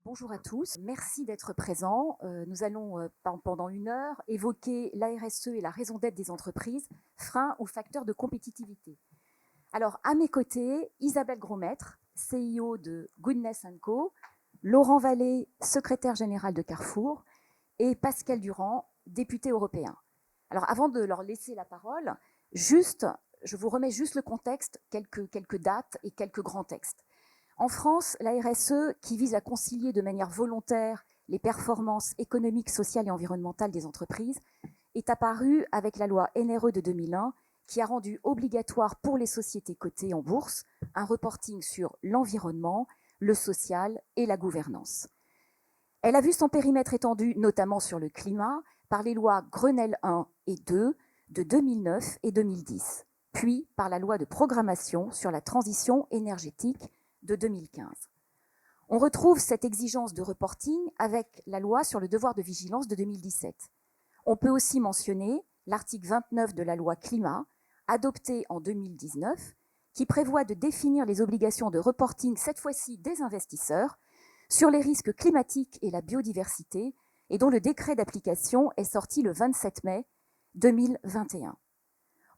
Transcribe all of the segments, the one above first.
Bonjour à tous, merci d'être présents. Nous allons pendant 1 heure évoquer la RSE et la raison d'être des entreprises, freins ou facteurs de compétitivité. Alors à mes côtés, Isabelle Grosmaître, CIO de Goodness & Co, Laurent Vallée, secrétaire général de Carrefour, et Pascal Durand, député européen. Alors avant de leur laisser la parole, je vous remets juste le contexte, quelques dates et quelques grands textes. En France, la RSE, qui vise à concilier de manière volontaire les performances économiques, sociales et environnementales des entreprises, est apparue avec la loi NRE de 2001, qui a rendu obligatoire pour les sociétés cotées en bourse un reporting sur l'environnement, le social et la gouvernance. Elle a vu son périmètre étendu, notamment sur le climat, par les lois Grenelle 1 et 2 de 2009 et 2010, puis par la loi de programmation sur la transition énergétique de 2015. On retrouve cette exigence de reporting avec la loi sur le devoir de vigilance de 2017. On peut aussi mentionner l'article 29 de la loi Climat, adopté en 2019, qui prévoit de définir les obligations de reporting, cette fois-ci des investisseurs, sur les risques climatiques et la biodiversité, et dont le décret d'application est sorti le 27 mai 2021.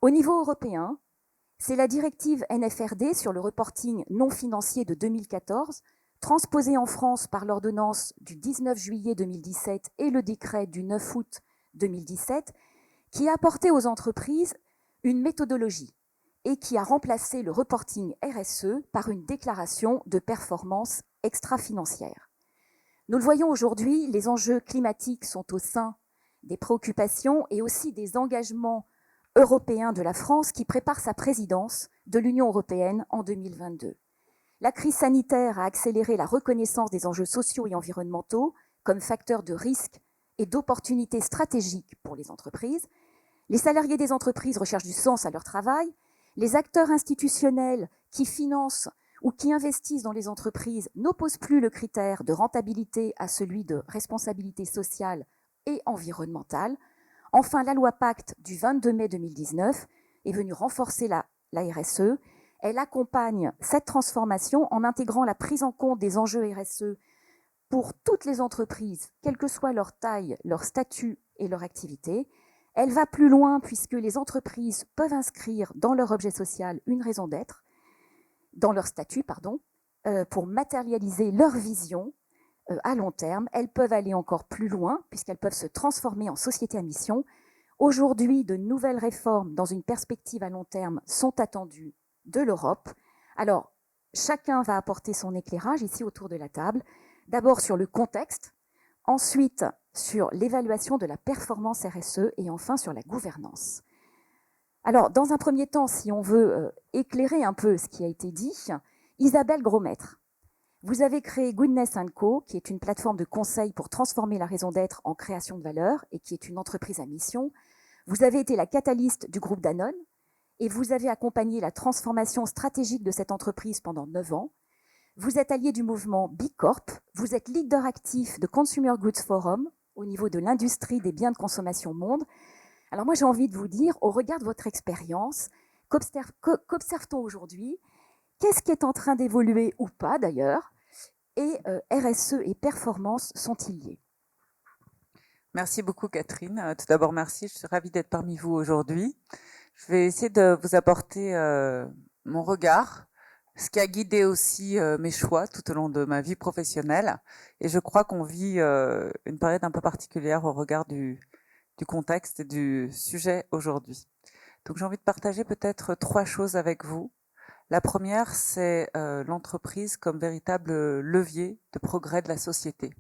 Au niveau européen, c'est la directive NFRD sur le reporting non financier de 2014, transposée en France par l'ordonnance du 19 juillet 2017 et le décret du 9 août 2017, qui a apporté aux entreprises une méthodologie et qui a remplacé le reporting RSE par une déclaration de performance extra-financière. Nous le voyons aujourd'hui, les enjeux climatiques sont au sein des préoccupations et aussi des engagements européen de la France qui prépare sa présidence de l'Union européenne en 2022. La crise sanitaire a accéléré la reconnaissance des enjeux sociaux et environnementaux comme facteurs de risque et d'opportunités stratégiques pour les entreprises. Les salariés des entreprises recherchent du sens à leur travail. Les acteurs institutionnels qui financent ou qui investissent dans les entreprises n'opposent plus le critère de rentabilité à celui de responsabilité sociale et environnementale. Enfin, la loi Pacte du 22 mai 2019 est venue renforcer la RSE. Elle accompagne cette transformation en intégrant la prise en compte des enjeux RSE pour toutes les entreprises, quelle que soit leur taille, leur statut et leur activité. Elle va plus loin puisque les entreprises peuvent inscrire dans leur objet social une raison d'être, dans leur statut, pour matérialiser leur vision à long terme. Elles peuvent aller encore plus loin puisqu'elles peuvent se transformer en société à mission. Aujourd'hui, de nouvelles réformes dans une perspective à long terme sont attendues de l'Europe. Alors, chacun va apporter son éclairage ici autour de la table. D'abord sur le contexte, ensuite sur l'évaluation de la performance RSE et enfin sur la gouvernance. Alors, dans un premier temps, si on veut éclairer un peu ce qui a été dit, Isabelle Grosmaître, vous avez créé Goodness & Co, qui est une plateforme de conseil pour transformer la raison d'être en création de valeur et qui est une entreprise à mission. Vous avez été la catalyste du groupe Danone et vous avez accompagné la transformation stratégique de cette entreprise pendant 9 ans. Vous êtes allié du mouvement Bicorp, vous êtes leader actif de Consumer Goods Forum au niveau de l'industrie des biens de consommation monde. Alors moi j'ai envie de vous dire, au regard de votre expérience, qu'observe-t-on aujourd'hui ? Qu'est-ce qui est en train d'évoluer ou pas d'ailleurs ? Et RSE et performance sont-ils liés ? Merci beaucoup Catherine. Tout d'abord merci, je suis ravie d'être parmi vous aujourd'hui. Je vais essayer de vous apporter mon regard, ce qui a guidé aussi mes choix tout au long de ma vie professionnelle. Et je crois qu'on vit une période un peu particulière au regard du contexte et du sujet aujourd'hui. Donc j'ai envie de partager peut-être 3 choses avec vous. La première, c'est l'entreprise comme véritable levier de progrès de la société.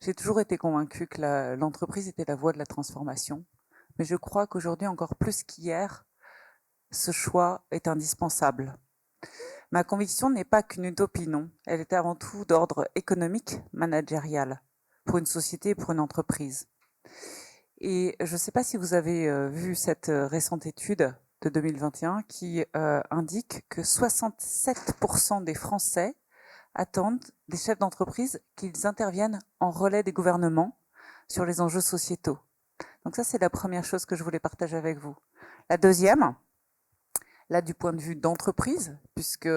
J'ai toujours été convaincue que l'entreprise était la voie de la transformation, mais je crois qu'aujourd'hui, encore plus qu'hier, ce choix est indispensable. Ma conviction n'est pas qu'une utopie, non. Elle est avant tout d'ordre économique, managérial, pour une société et pour une entreprise. Et je ne sais pas si vous avez vu cette récente étude de 2021 qui indique que 67% des Français attendent des chefs d'entreprise qu'ils interviennent en relais des gouvernements sur les enjeux sociétaux. Donc ça, c'est la première chose que je voulais partager avec vous. La deuxième, là du point de vue d'entreprise, puisque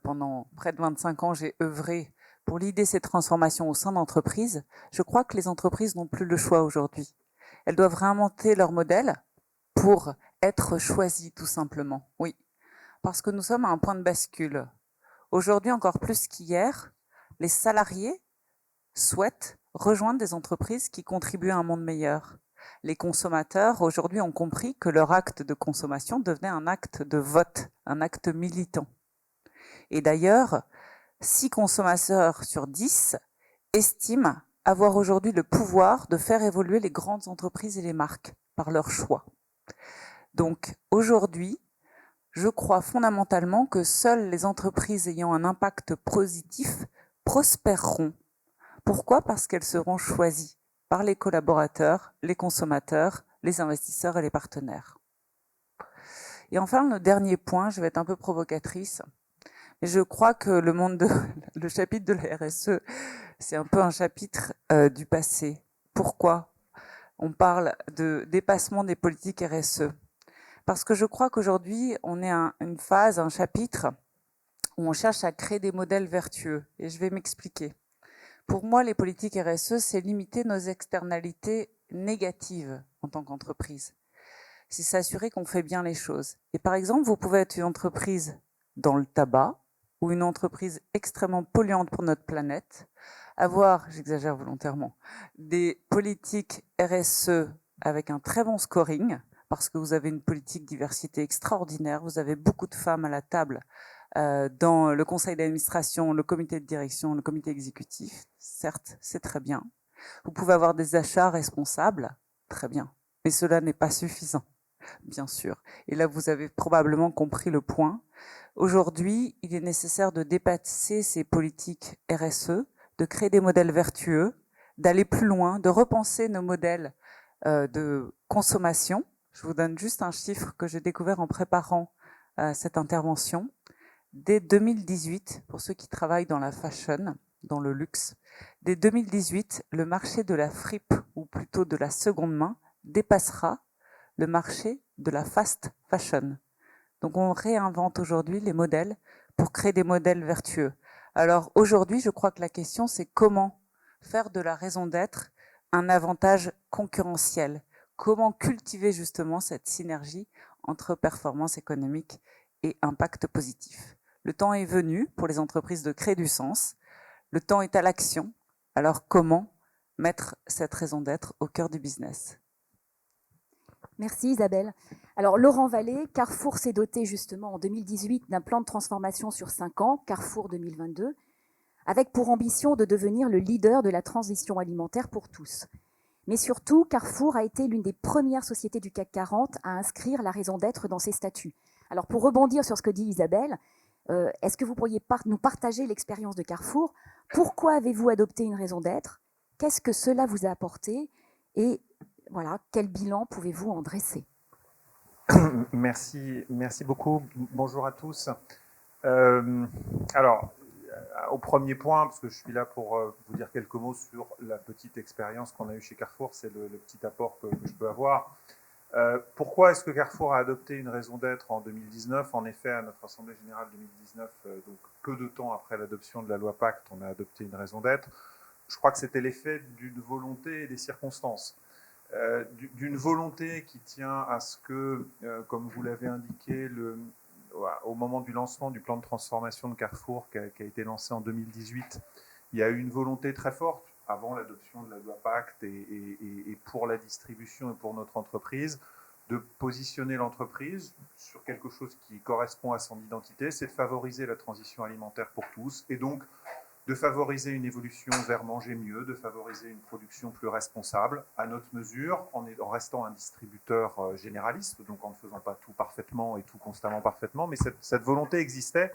pendant près de 25 ans, j'ai œuvré pour l'idée ces transformations au sein d'entreprises, je crois que les entreprises n'ont plus le choix aujourd'hui. Elles doivent réinventer leur modèle pour être choisies, tout simplement. Oui, parce que nous sommes à un point de bascule. Aujourd'hui, encore plus qu'hier, les salariés souhaitent rejoindre des entreprises qui contribuent à un monde meilleur. Les consommateurs, aujourd'hui, ont compris que leur acte de consommation devenait un acte de vote, un acte militant. Et d'ailleurs, 6 consommateurs sur 10 estiment avoir aujourd'hui le pouvoir de faire évoluer les grandes entreprises et les marques par leur choix. Donc aujourd'hui, je crois fondamentalement que seules les entreprises ayant un impact positif prospéreront. Pourquoi ? Parce qu'elles seront choisies par les collaborateurs, les consommateurs, les investisseurs et les partenaires. Et enfin, le dernier point, je vais être un peu provocatrice, mais je crois que le chapitre de la RSE, c'est un peu un chapitre du passé. Pourquoi on parle de dépassement des politiques RSE? Parce que je crois qu'aujourd'hui, on est à une phase, un chapitre où on cherche à créer des modèles vertueux. Et je vais m'expliquer. Pour moi, les politiques RSE, c'est limiter nos externalités négatives en tant qu'entreprise. C'est s'assurer qu'on fait bien les choses. Et par exemple, vous pouvez être une entreprise dans le tabac ou une entreprise extrêmement polluante pour notre planète, avoir, j'exagère volontairement, des politiques RSE avec un très bon scoring, parce que vous avez une politique diversité extraordinaire, vous avez beaucoup de femmes à la table dans le conseil d'administration, le comité de direction, le comité exécutif. Certes, c'est très bien. Vous pouvez avoir des achats responsables, très bien. Mais cela n'est pas suffisant, bien sûr. Et là, vous avez probablement compris le point. Aujourd'hui, il est nécessaire de dépasser ces politiques RSE, de créer des modèles vertueux, d'aller plus loin, de repenser nos modèles de consommation. Je vous donne juste un chiffre que j'ai découvert en préparant cette intervention. Dès 2018, pour ceux qui travaillent dans la fashion, dans le luxe, dès 2018, le marché de la fripe, ou plutôt de la seconde main, dépassera le marché de la fast fashion. Donc on réinvente aujourd'hui les modèles pour créer des modèles vertueux. Alors aujourd'hui, je crois que la question, c'est comment faire de la raison d'être un avantage concurrentiel. Comment cultiver justement cette synergie entre performance économique et impact positif. Le temps est venu pour les entreprises de créer du sens. Le temps est à l'action. Alors comment mettre cette raison d'être au cœur du business ? Merci Isabelle. Alors Laurent Vallée, Carrefour s'est doté justement en 2018 d'un plan de transformation sur 5 ans, Carrefour 2022, avec pour ambition de devenir le leader de la transition alimentaire pour tous. Mais surtout, Carrefour a été l'une des premières sociétés du CAC 40 à inscrire la raison d'être dans ses statuts. Alors pour rebondir sur ce que dit Isabelle, est-ce que vous pourriez nous partager l'expérience de Carrefour ? Pourquoi avez-vous adopté une raison d'être ? Qu'est-ce que cela vous a apporté ? Et voilà, quel bilan pouvez-vous en dresser ? Merci beaucoup. Bonjour à tous. Alors, au premier point, parce que je suis là pour vous dire quelques mots sur la petite expérience qu'on a eue chez Carrefour, c'est le petit apport que je peux avoir. Pourquoi est-ce que Carrefour a adopté une raison d'être en 2019 ? En effet, à notre Assemblée Générale 2019, donc peu de temps après l'adoption de la loi Pacte, on a adopté une raison d'être. Je crois que c'était l'effet d'une volonté et des circonstances. D'une volonté qui tient à ce que, comme vous l'avez indiqué, au moment du lancement du plan de transformation de Carrefour qui a été lancé en 2018, il y a eu une volonté très forte, avant l'adoption de la loi Pacte et pour la distribution et pour notre entreprise, de positionner l'entreprise sur quelque chose qui correspond à son identité, c'est de favoriser la transition alimentaire pour tous, et donc de favoriser une évolution vers manger mieux, de favoriser une production plus responsable, à notre mesure, en restant un distributeur généraliste, donc en ne faisant pas tout parfaitement et tout constamment parfaitement, mais cette volonté existait,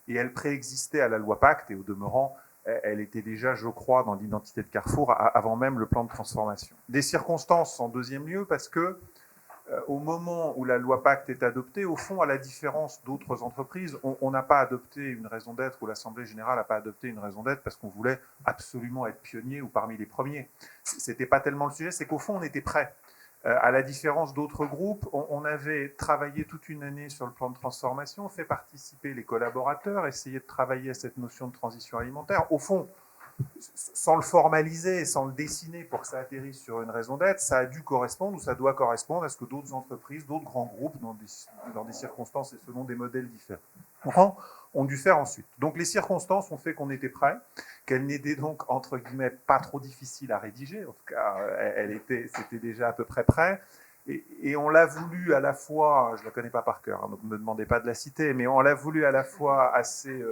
et elle préexistait à la loi Pacte, et au demeurant, elle était déjà, je crois, dans l'identité de Carrefour, avant même le plan de transformation. Des circonstances en deuxième lieu, parce que au moment où la loi Pacte est adoptée, au fond, à la différence d'autres entreprises, on n'a pas adopté une raison d'être, ou l'Assemblée Générale n'a pas adopté une raison d'être parce qu'on voulait absolument être pionnier ou parmi les premiers. C'était pas tellement le sujet, c'est qu'au fond, on était prêt. À la différence d'autres groupes, on avait travaillé toute une année sur le plan de transformation, fait participer les collaborateurs, essayé de travailler à cette notion de transition alimentaire. Au fond, sans le formaliser, sans le dessiner pour que ça atterrisse sur une raison d'être, ça a dû correspondre ou ça doit correspondre à ce que d'autres entreprises, d'autres grands groupes, dans des circonstances et selon des modèles différents, ont dû faire ensuite. Donc les circonstances ont fait qu'on était prêt, qu'elle n'était donc, entre guillemets, pas trop difficile à rédiger, en tout cas, c'était déjà à peu près prêt. Et on l'a voulu à la fois, je ne la connais pas par cœur, hein, donc ne me demandez pas de la citer, mais on l'a voulu à la fois assez...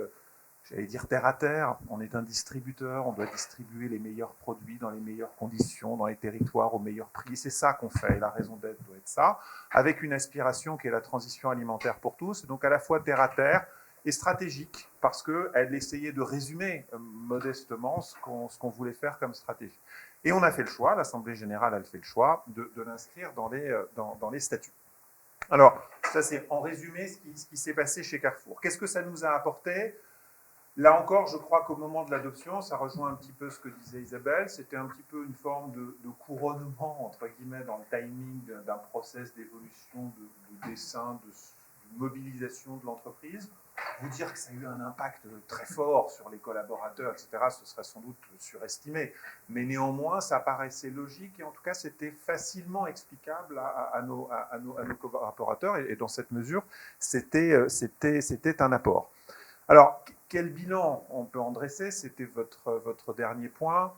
j'allais dire terre à terre, on est un distributeur, on doit distribuer les meilleurs produits dans les meilleures conditions, dans les territoires au meilleur prix. C'est ça qu'on fait, et la raison d'être doit être ça, avec une aspiration qui est la transition alimentaire pour tous, donc à la fois terre à terre et stratégique, parce qu'elle essayait de résumer modestement ce qu'on voulait faire comme stratégie. Et on a fait le choix, l'Assemblée générale a fait le choix de l'inscrire dans les statuts. Alors, ça c'est en résumé ce qui s'est passé chez Carrefour. Qu'est-ce que ça nous a apporté ? Là encore, je crois qu'au moment de l'adoption, ça rejoint un petit peu ce que disait Isabelle, c'était un petit peu une forme de couronnement, entre guillemets, dans le timing d'un process d'évolution, de dessin, de mobilisation de l'entreprise. Vous dire que ça a eu un impact très fort sur les collaborateurs, etc., ce serait sans doute surestimé. Mais néanmoins, ça paraissait logique et en tout cas, c'était facilement explicable à nos collaborateurs et dans cette mesure, c'était un apport. Alors, quel bilan on peut en dresser? C'était votre dernier point.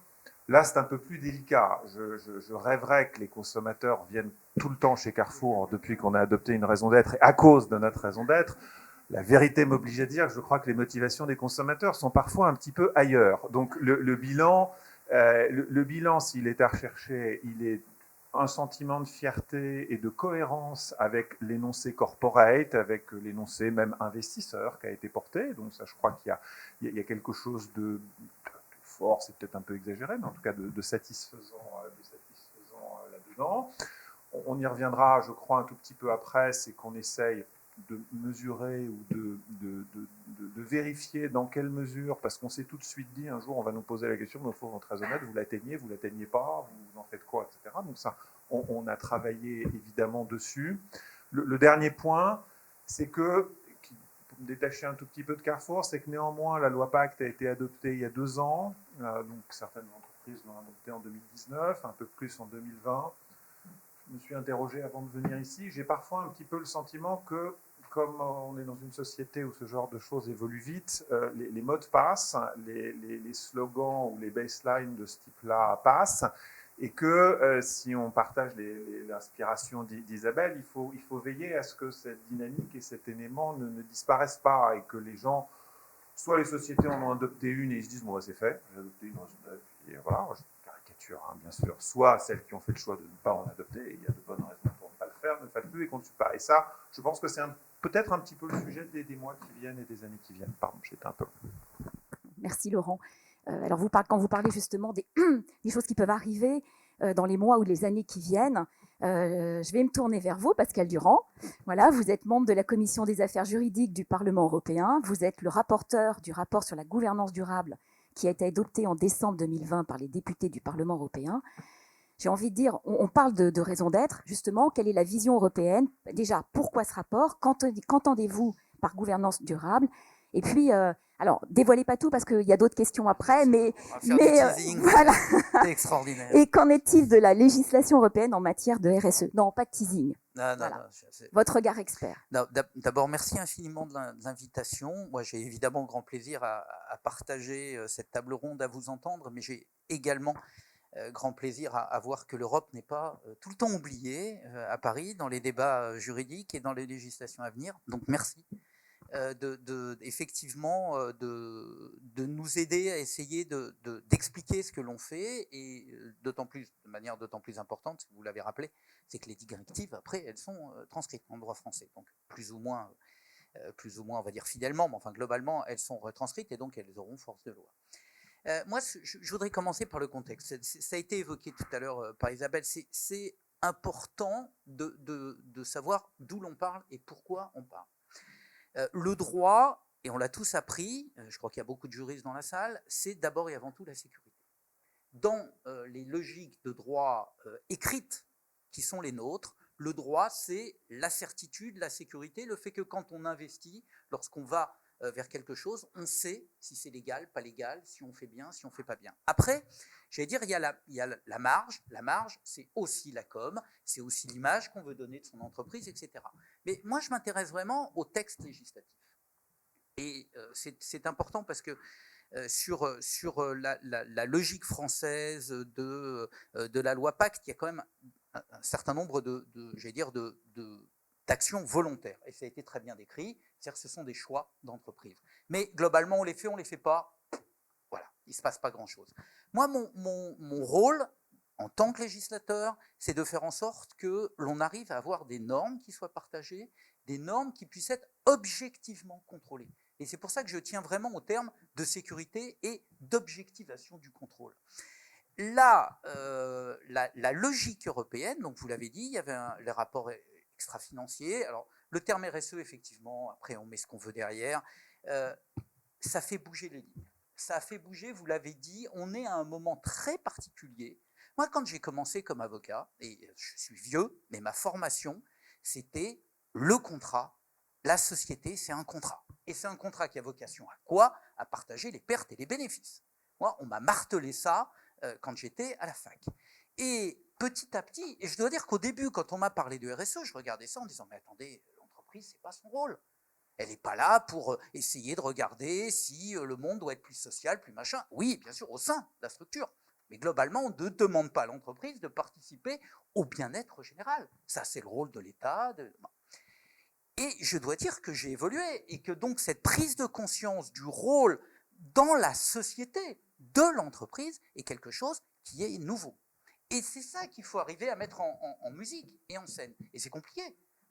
Là, c'est un peu plus délicat. Je rêverais que les consommateurs viennent tout le temps chez Carrefour depuis qu'on a adopté une raison d'être et à cause de notre raison d'être. La vérité m'oblige à dire que je crois que les motivations des consommateurs sont parfois un petit peu ailleurs. Donc, le bilan, s'il est à rechercher, il est un sentiment de fierté et de cohérence avec l'énoncé corporate, avec l'énoncé même investisseur qui a été porté. Donc ça, je crois qu'il y a quelque chose de fort, c'est peut-être un peu exagéré, mais en tout cas de satisfaisant là-dedans. On y reviendra, je crois, un tout petit peu après, c'est qu'on essaye de mesurer ou de vérifier dans quelle mesure, parce qu'on s'est tout de suite dit, un jour on va nous poser la question, mais il faut être très honnête, vous l'atteignez pas, vous en faites quoi, etc. Donc ça, on a travaillé évidemment dessus. Le dernier point, c'est que, pour me détacher un tout petit peu de Carrefour, c'est que néanmoins la loi Pacte a été adoptée il y a 2 ans, donc certaines entreprises l'ont adoptée en 2019, un peu plus en 2020. Je me suis interrogé avant de venir ici, j'ai parfois un petit peu le sentiment que, comme on est dans une société où ce genre de choses évolue vite, les mots passent, les slogans ou les baselines de ce type-là passent, et que si on partage l'inspiration d'Isabelle, il faut veiller à ce que cette dynamique et cet élément ne disparaissent pas, et que les gens, soit les sociétés en ont adopté une et ils se disent, bon, bah, c'est fait, j'ai adopté une, et voilà, hein, bien sûr, soit celles qui ont fait le choix de ne pas en adopter, et il y a de bonnes raisons pour ne pas le faire, ne le faites plus et qu'on ne tue pas. Et ça, je pense que c'est peut-être un petit peu le sujet des mois qui viennent et des années qui viennent. Pardon, j'étais un peu... Merci Laurent. Alors quand vous parlez justement des choses qui peuvent arriver dans les mois ou les années qui viennent, je vais me tourner vers vous, Pascal Durand. Voilà, vous êtes membre de la Commission des affaires juridiques du Parlement européen, vous êtes le rapporteur du rapport sur la gouvernance durable qui a été adopté en décembre 2020 par les députés du Parlement européen. J'ai envie de dire, on parle de raison d'être, justement, quelle est la vision européenne? Déjà, pourquoi ce rapport? Qu'entendez-vous par gouvernance durable? Et puis, alors, dévoilez pas tout parce qu'il y a d'autres questions après, mais voilà. C'est extraordinaire. Et qu'en est-il de la législation européenne en matière de RSE? Non, pas de teasing. Non, voilà. non, votre regard expert. D'abord, merci infiniment de l'invitation. Moi, j'ai évidemment grand plaisir à partager cette table ronde, à vous entendre, mais j'ai également grand plaisir à voir que l'Europe n'est pas tout le temps oubliée à Paris dans les débats juridiques et dans les législations à venir. Donc merci effectivement de nous aider à essayer d'expliquer ce que l'on fait, et de manière d'autant plus importante, vous l'avez rappelé, c'est que les directives après elles sont transcrites en droit français, donc plus ou moins on va dire fidèlement, mais enfin globalement elles sont retranscrites et donc elles auront force de loi. Moi, je voudrais commencer par le contexte. Ça a été évoqué tout à l'heure par Isabelle. C'est important de savoir d'où l'on parle et pourquoi on parle. Le droit, et on l'a tous appris, je crois qu'il y a beaucoup de juristes dans la salle, c'est d'abord et avant tout la sécurité. Dans les logiques de droit écrites, qui sont les nôtres. Le droit, c'est la certitude, la sécurité, le fait que quand on investit, lorsqu'on va vers quelque chose, on sait si c'est légal, pas légal, si on fait bien, si on fait pas bien. Après, j'allais dire, il y a la marge. La marge, c'est aussi la com, c'est aussi l'image qu'on veut donner de son entreprise, etc. Mais moi, je m'intéresse vraiment au texte législatif. Et c'est important parce que sur la logique française de la loi Pacte, il y a quand même un certain nombre d'actions volontaires. Et ça a été très bien décrit, c'est-à-dire que ce sont des choix d'entreprise. Mais globalement, on les fait pas, voilà, il ne se passe pas grand-chose. Moi, mon rôle, en tant que législateur, c'est de faire en sorte que l'on arrive à avoir des normes qui soient partagées, des normes qui puissent être objectivement contrôlées. Et c'est pour ça que je tiens vraiment au terme de sécurité et d'objectivation du contrôle. Là, la logique européenne, donc vous l'avez dit, il y avait les rapports extra-financiers. Alors, le terme RSE, effectivement, après on met ce qu'on veut derrière, ça fait bouger les lignes. Ça a fait bouger, vous l'avez dit, on est à un moment très particulier. Moi, quand j'ai commencé comme avocat, et je suis vieux, mais ma formation, c'était le contrat. La société, c'est un contrat. Et c'est un contrat qui a vocation à quoi? À partager les pertes et les bénéfices. Moi, on m'a martelé ça quand j'étais à la fac. Et petit à petit, et je dois dire qu'au début, quand on m'a parlé de RSE, je regardais ça en disant, mais attendez, l'entreprise, c'est pas son rôle. Elle n'est pas là pour essayer de regarder si le monde doit être plus social, plus machin. Oui, bien sûr, au sein de la structure. Mais globalement, on ne demande pas à l'entreprise de participer au bien-être général. Ça, c'est le rôle de l'État. Et je dois dire que j'ai évolué et que donc cette prise de conscience du rôle dans la société de l'entreprise est quelque chose qui est nouveau. Et c'est ça qu'il faut arriver à mettre en musique et en scène. Et c'est compliqué,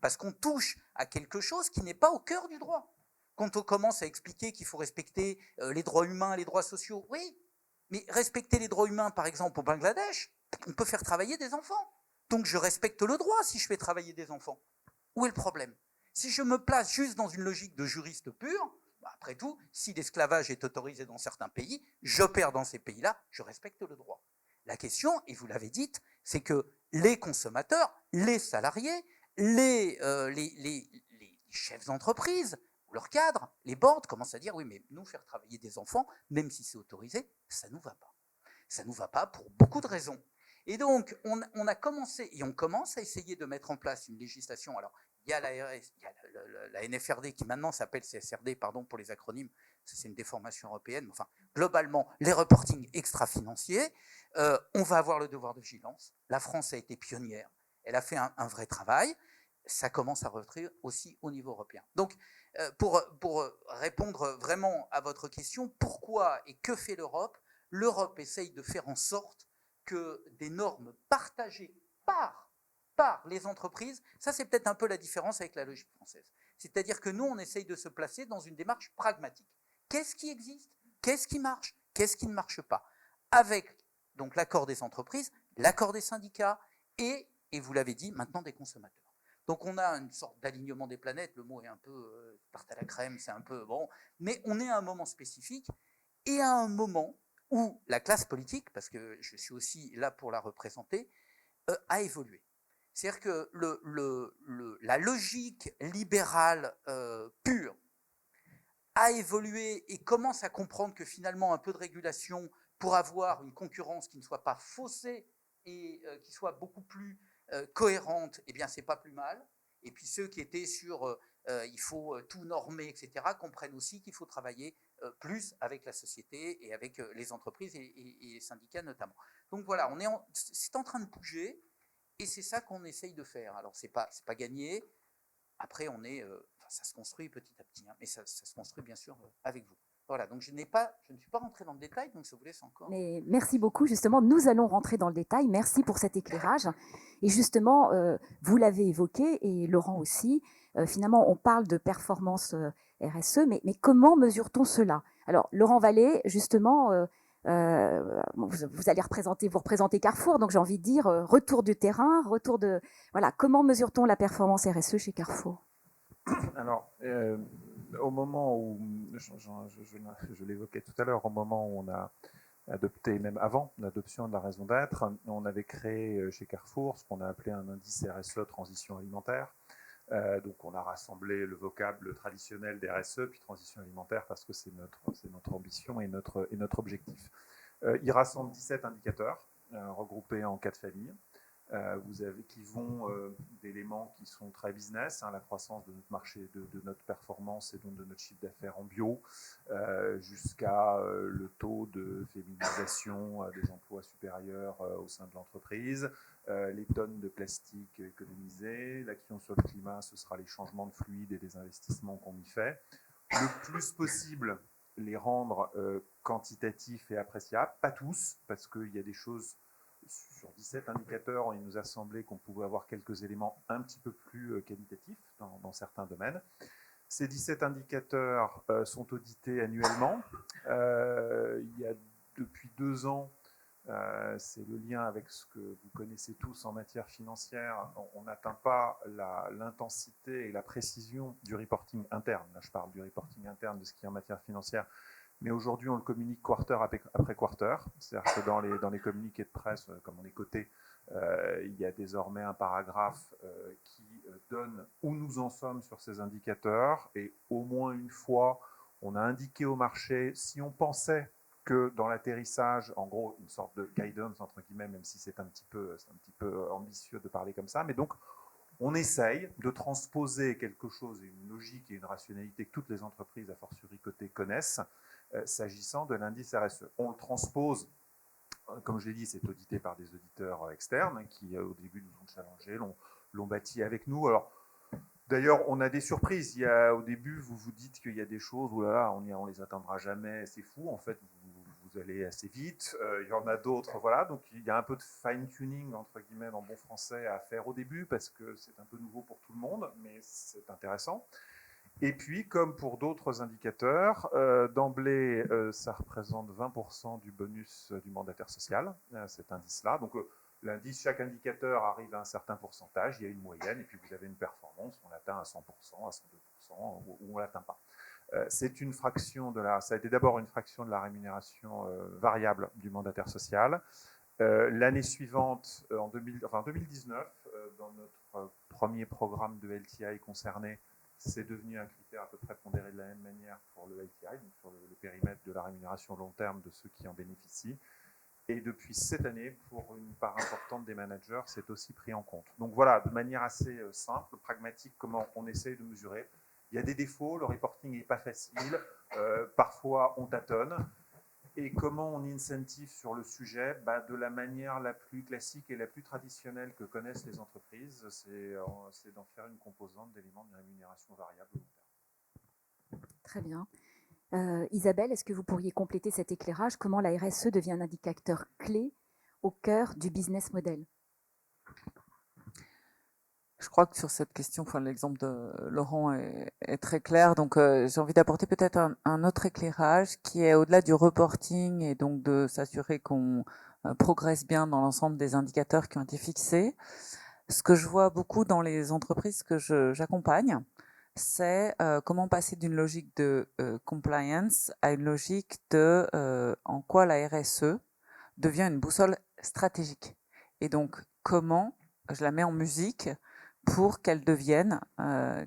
parce qu'on touche à quelque chose qui n'est pas au cœur du droit. Quand on commence à expliquer qu'il faut respecter les droits humains, les droits sociaux, oui, mais respecter les droits humains, par exemple, au Bangladesh, on peut faire travailler des enfants. Donc je respecte le droit si je fais travailler des enfants. Où est le problème? Si je me place juste dans une logique de juriste pur, après tout, si l'esclavage est autorisé dans certains pays, j'opère dans ces pays-là, je respecte le droit. La question, et vous l'avez dit, c'est que les consommateurs, les salariés, les chefs d'entreprise, leurs cadres, les boards commencent à dire oui, mais nous faire travailler des enfants, même si c'est autorisé, ça ne nous va pas. Ça ne nous va pas pour beaucoup de raisons. Et donc, on a commencé, et on commence à essayer de mettre en place une législation. Alors, il y a la NFRD qui maintenant s'appelle CSRD, pardon pour les acronymes, c'est une déformation européenne, mais enfin, globalement, les reportings extra-financiers, on va avoir le devoir de vigilance. La France a été pionnière, elle a fait un vrai travail, ça commence à retrait aussi au niveau européen. Donc, pour répondre vraiment à votre question, pourquoi et que fait l'Europe? L'Europe essaye de faire en sorte que des normes partagées par les entreprises, ça c'est peut-être un peu la différence avec la logique française. C'est-à-dire que nous, on essaye de se placer dans une démarche pragmatique. Qu'est-ce qui existe? Qu'est-ce qui marche? Qu'est-ce qui ne marche pas? Avec donc l'accord des entreprises, l'accord des syndicats et vous l'avez dit, maintenant des consommateurs. Donc on a une sorte d'alignement des planètes, le mot est un peu tarte à la crème, c'est un peu bon, mais on est à un moment spécifique et à un moment où la classe politique, parce que je suis aussi là pour la représenter, a évolué. C'est-à-dire que la logique libérale pure a évolué et commence à comprendre que finalement un peu de régulation pour avoir une concurrence qui ne soit pas faussée et qui soit beaucoup plus cohérente, eh bien c'est pas plus mal. Et puis ceux qui étaient sur il faut tout normer, etc., comprennent aussi qu'il faut travailler plus avec la société et avec les entreprises et les syndicats notamment. Donc voilà, c'est en train de bouger. Et c'est ça qu'on essaye de faire. Alors, c'est pas gagné. Après, ça se construit petit à petit, hein, mais ça se construit bien sûr avec vous. Voilà, donc je ne suis pas rentré dans le détail, donc ça vous laisse encore. Mais merci beaucoup, justement, nous allons rentrer dans le détail. Merci pour cet éclairage. Et justement, vous l'avez évoqué, et Laurent aussi, finalement, on parle de performance RSE, mais comment mesure-t-on cela? Alors, Laurent Vallée, justement, vous allez vous représenter Carrefour, donc j'ai envie de dire retour du terrain, voilà, comment mesure-t-on la performance RSE chez Carrefour? Alors, au moment où, je l'évoquais tout à l'heure, au moment où on a adopté même avant l'adoption de la raison d'être, on avait créé chez Carrefour ce qu'on a appelé un indice RSE transition alimentaire. Donc on a rassemblé le vocable traditionnel des RSE puis transition alimentaire parce que c'est notre ambition et notre objectif. Il rassemble 17 indicateurs regroupés en 4 familles. Qui vont d'éléments qui sont très business, la croissance de notre marché, de notre performance et donc de notre chiffre d'affaires en bio, jusqu'à le taux de féminisation des emplois supérieurs au sein de l'entreprise, les tonnes de plastique économisées, l'action sur le climat, ce sera les changements de fluide et les investissements qu'on y fait. Le plus possible, les rendre quantitatifs et appréciables, pas tous, parce qu'il y a des choses sur 17 indicateurs, il nous a semblé qu'on pouvait avoir quelques éléments un petit peu plus qualitatifs dans certains domaines. Ces 17 indicateurs sont audités annuellement. Il y a depuis 2 ans, c'est le lien avec ce que vous connaissez tous en matière financière, on n'atteint pas l'intensité et la précision du reporting interne. Là, je parle du reporting interne de ce qui est en matière financière. Mais aujourd'hui, on le communique quarter après quarter. C'est-à-dire que dans les communiqués de presse, comme on est coté, il y a désormais un paragraphe qui donne où nous en sommes sur ces indicateurs. Et au moins une fois, on a indiqué au marché, si on pensait que dans l'atterrissage, en gros, une sorte de guidance, entre guillemets, même si c'est un petit peu ambitieux de parler comme ça, mais donc, on essaye de transposer quelque chose, une logique et une rationalité que toutes les entreprises, à fortiori cotées, connaissent, s'agissant de l'indice RSE. On le transpose, comme je l'ai dit, c'est audité par des auditeurs externes qui, au début, nous ont challengé, l'ont bâti avec nous. Alors, d'ailleurs, on a des surprises. Au début, vous vous dites qu'il y a des choses, oh là là, on les atteindra jamais, c'est fou. En fait, vous allez assez vite. Il y en a d'autres, voilà. Donc, il y a un peu de fine-tuning, entre guillemets, en bon français, à faire au début, parce que c'est un peu nouveau pour tout le monde, mais c'est intéressant. Et puis, comme pour d'autres indicateurs, d'emblée, ça représente 20% du bonus du mandataire social, cet indice-là. Donc, l'indice, chaque indicateur arrive à un certain pourcentage, il y a une moyenne, et puis vous avez une performance, on l'atteint à 100%, à 102%, ou on ne l'atteint pas. C'est une fraction ça a été d'abord une fraction de la rémunération variable du mandataire social. L'année suivante, en 2019, dans notre premier programme de LTI concerné, c'est devenu un critère à peu près pondéré de la même manière pour le LTI, donc sur le périmètre de la rémunération long terme de ceux qui en bénéficient. Et depuis cette année, pour une part importante des managers, c'est aussi pris en compte. Donc voilà, de manière assez simple, pragmatique, comment on essaye de mesurer. Il y a des défauts, le reporting n'est pas facile, parfois on tâtonne. Et comment on incentive sur le sujet, de la manière la plus classique et la plus traditionnelle que connaissent les entreprises, c'est d'en faire une composante d'éléments de rémunération variable. Très bien. Isabelle, est-ce que vous pourriez compléter cet éclairage? Comment la RSE devient un indicateur clé au cœur du business model? Je crois que sur cette question, l'exemple de Laurent est très clair. Donc, j'ai envie d'apporter peut-être un autre éclairage qui est au-delà du reporting et donc de s'assurer qu'on progresse bien dans l'ensemble des indicateurs qui ont été fixés. Ce que je vois beaucoup dans les entreprises que j'accompagne, c'est comment passer d'une logique de compliance à une logique de en quoi la RSE devient une boussole stratégique. Et donc, comment je la mets en musique pour qu'elle devienne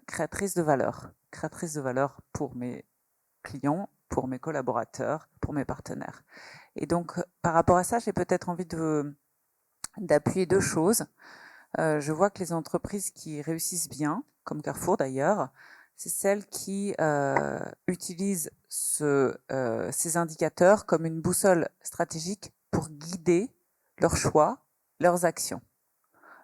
créatrice de valeur pour mes clients, pour mes collaborateurs, pour mes partenaires. Et donc, par rapport à ça, j'ai peut-être envie d'appuyer 2 choses. Je vois que les entreprises qui réussissent bien, comme Carrefour d'ailleurs, c'est celles qui utilisent ces indicateurs comme une boussole stratégique pour guider leurs choix, leurs actions.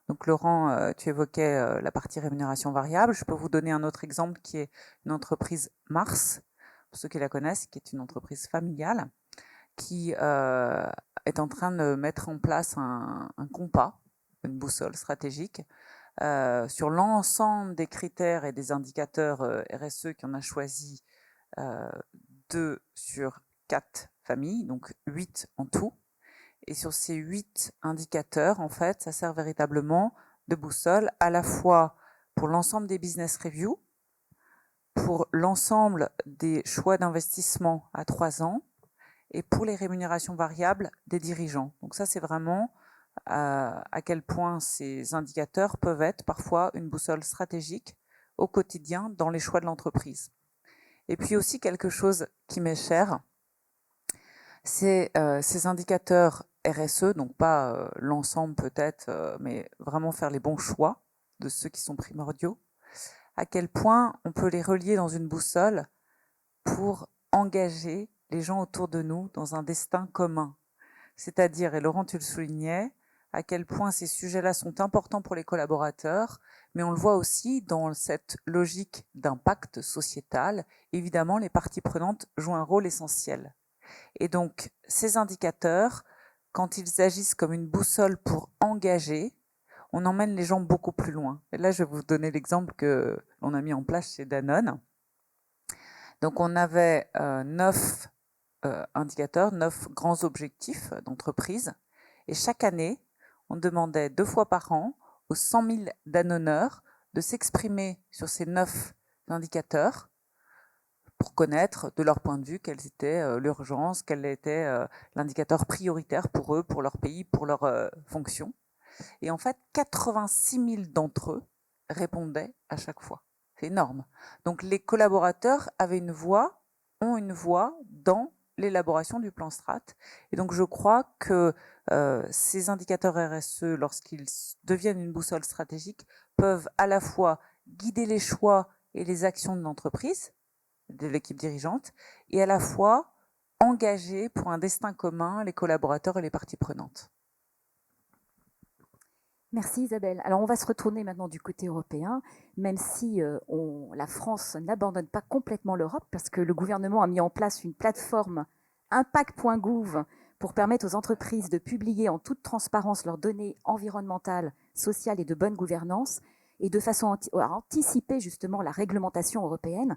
Donc Laurent, tu évoquais la partie rémunération variable. Je peux vous donner un autre exemple qui est une entreprise Mars, pour ceux qui la connaissent, qui est une entreprise familiale, qui est en train de mettre en place un compas, une boussole stratégique, sur l'ensemble des critères et des indicateurs RSE qu'on a choisi 2 sur 4 familles, donc 8 en tout. Et sur ces 8 indicateurs, en fait, ça sert véritablement de boussole à la fois pour l'ensemble des business reviews, pour l'ensemble des choix d'investissement à 3 ans et pour les rémunérations variables des dirigeants. Donc ça, c'est vraiment à quel point ces indicateurs peuvent être parfois une boussole stratégique au quotidien dans les choix de l'entreprise. Et puis aussi quelque chose qui m'est cher, c'est ces indicateurs RSE, donc pas l'ensemble peut-être, mais vraiment faire les bons choix de ceux qui sont primordiaux, à quel point on peut les relier dans une boussole pour engager les gens autour de nous dans un destin commun. C'est-à-dire, et Laurent, tu le soulignais, à quel point ces sujets-là sont importants pour les collaborateurs, mais on le voit aussi dans cette logique d'impact sociétal. Évidemment, les parties prenantes jouent un rôle essentiel. Et donc, ces indicateurs, quand ils agissent comme une boussole pour engager, on emmène les gens beaucoup plus loin. Et là, je vais vous donner l'exemple que l'on a mis en place chez Danone. Donc, on avait 9 indicateurs, 9 grands objectifs d'entreprise. Et chaque année, on demandait 2 fois par an aux 100 000 Danoneurs de s'exprimer sur ces 9 indicateurs pour connaître de leur point de vue quelle était l'urgence, quel était l'indicateur prioritaire pour eux, pour leur pays, pour leur fonction. Et en fait, 86 000 d'entre eux répondaient à chaque fois. C'est énorme. Donc les collaborateurs avaient une voix, ont une voix dans l'élaboration du plan strat. Et donc je crois que ces indicateurs RSE, lorsqu'ils deviennent une boussole stratégique, peuvent à la fois guider les choix et les actions de l'entreprise, de l'équipe dirigeante, et à la fois engager pour un destin commun les collaborateurs et les parties prenantes. Merci Isabelle. Alors on va se retourner maintenant du côté européen, même si la France n'abandonne pas complètement l'Europe, parce que le gouvernement a mis en place une plateforme impact.gouv pour permettre aux entreprises de publier en toute transparence leurs données environnementales, sociales et de bonne gouvernance, et de façon à anticiper justement la réglementation européenne.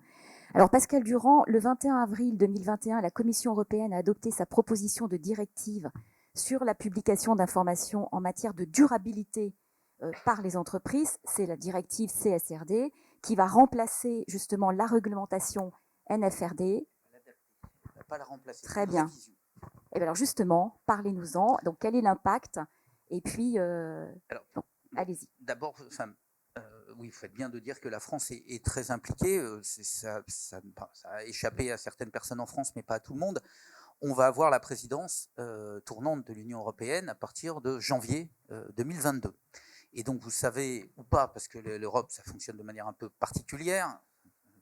Alors Pascal Durand, le 21 avril 2021, la Commission européenne a adopté sa proposition de directive sur la publication d'informations en matière de durabilité par les entreprises. C'est la directive CSRD qui va remplacer justement la réglementation NFRD. Pas la remplacer. Très bien. Et bien alors justement, parlez-nous-en. Donc quel est l'impact? Et puis, allez-y. D'abord, oui, vous faites bien de dire que la France est très impliquée. Ça a échappé à certaines personnes en France, mais pas à tout le monde. On va avoir la présidence tournante de l'Union européenne à partir de janvier 2022. Et donc, vous savez, ou pas, parce que l'Europe, ça fonctionne de manière un peu particulière,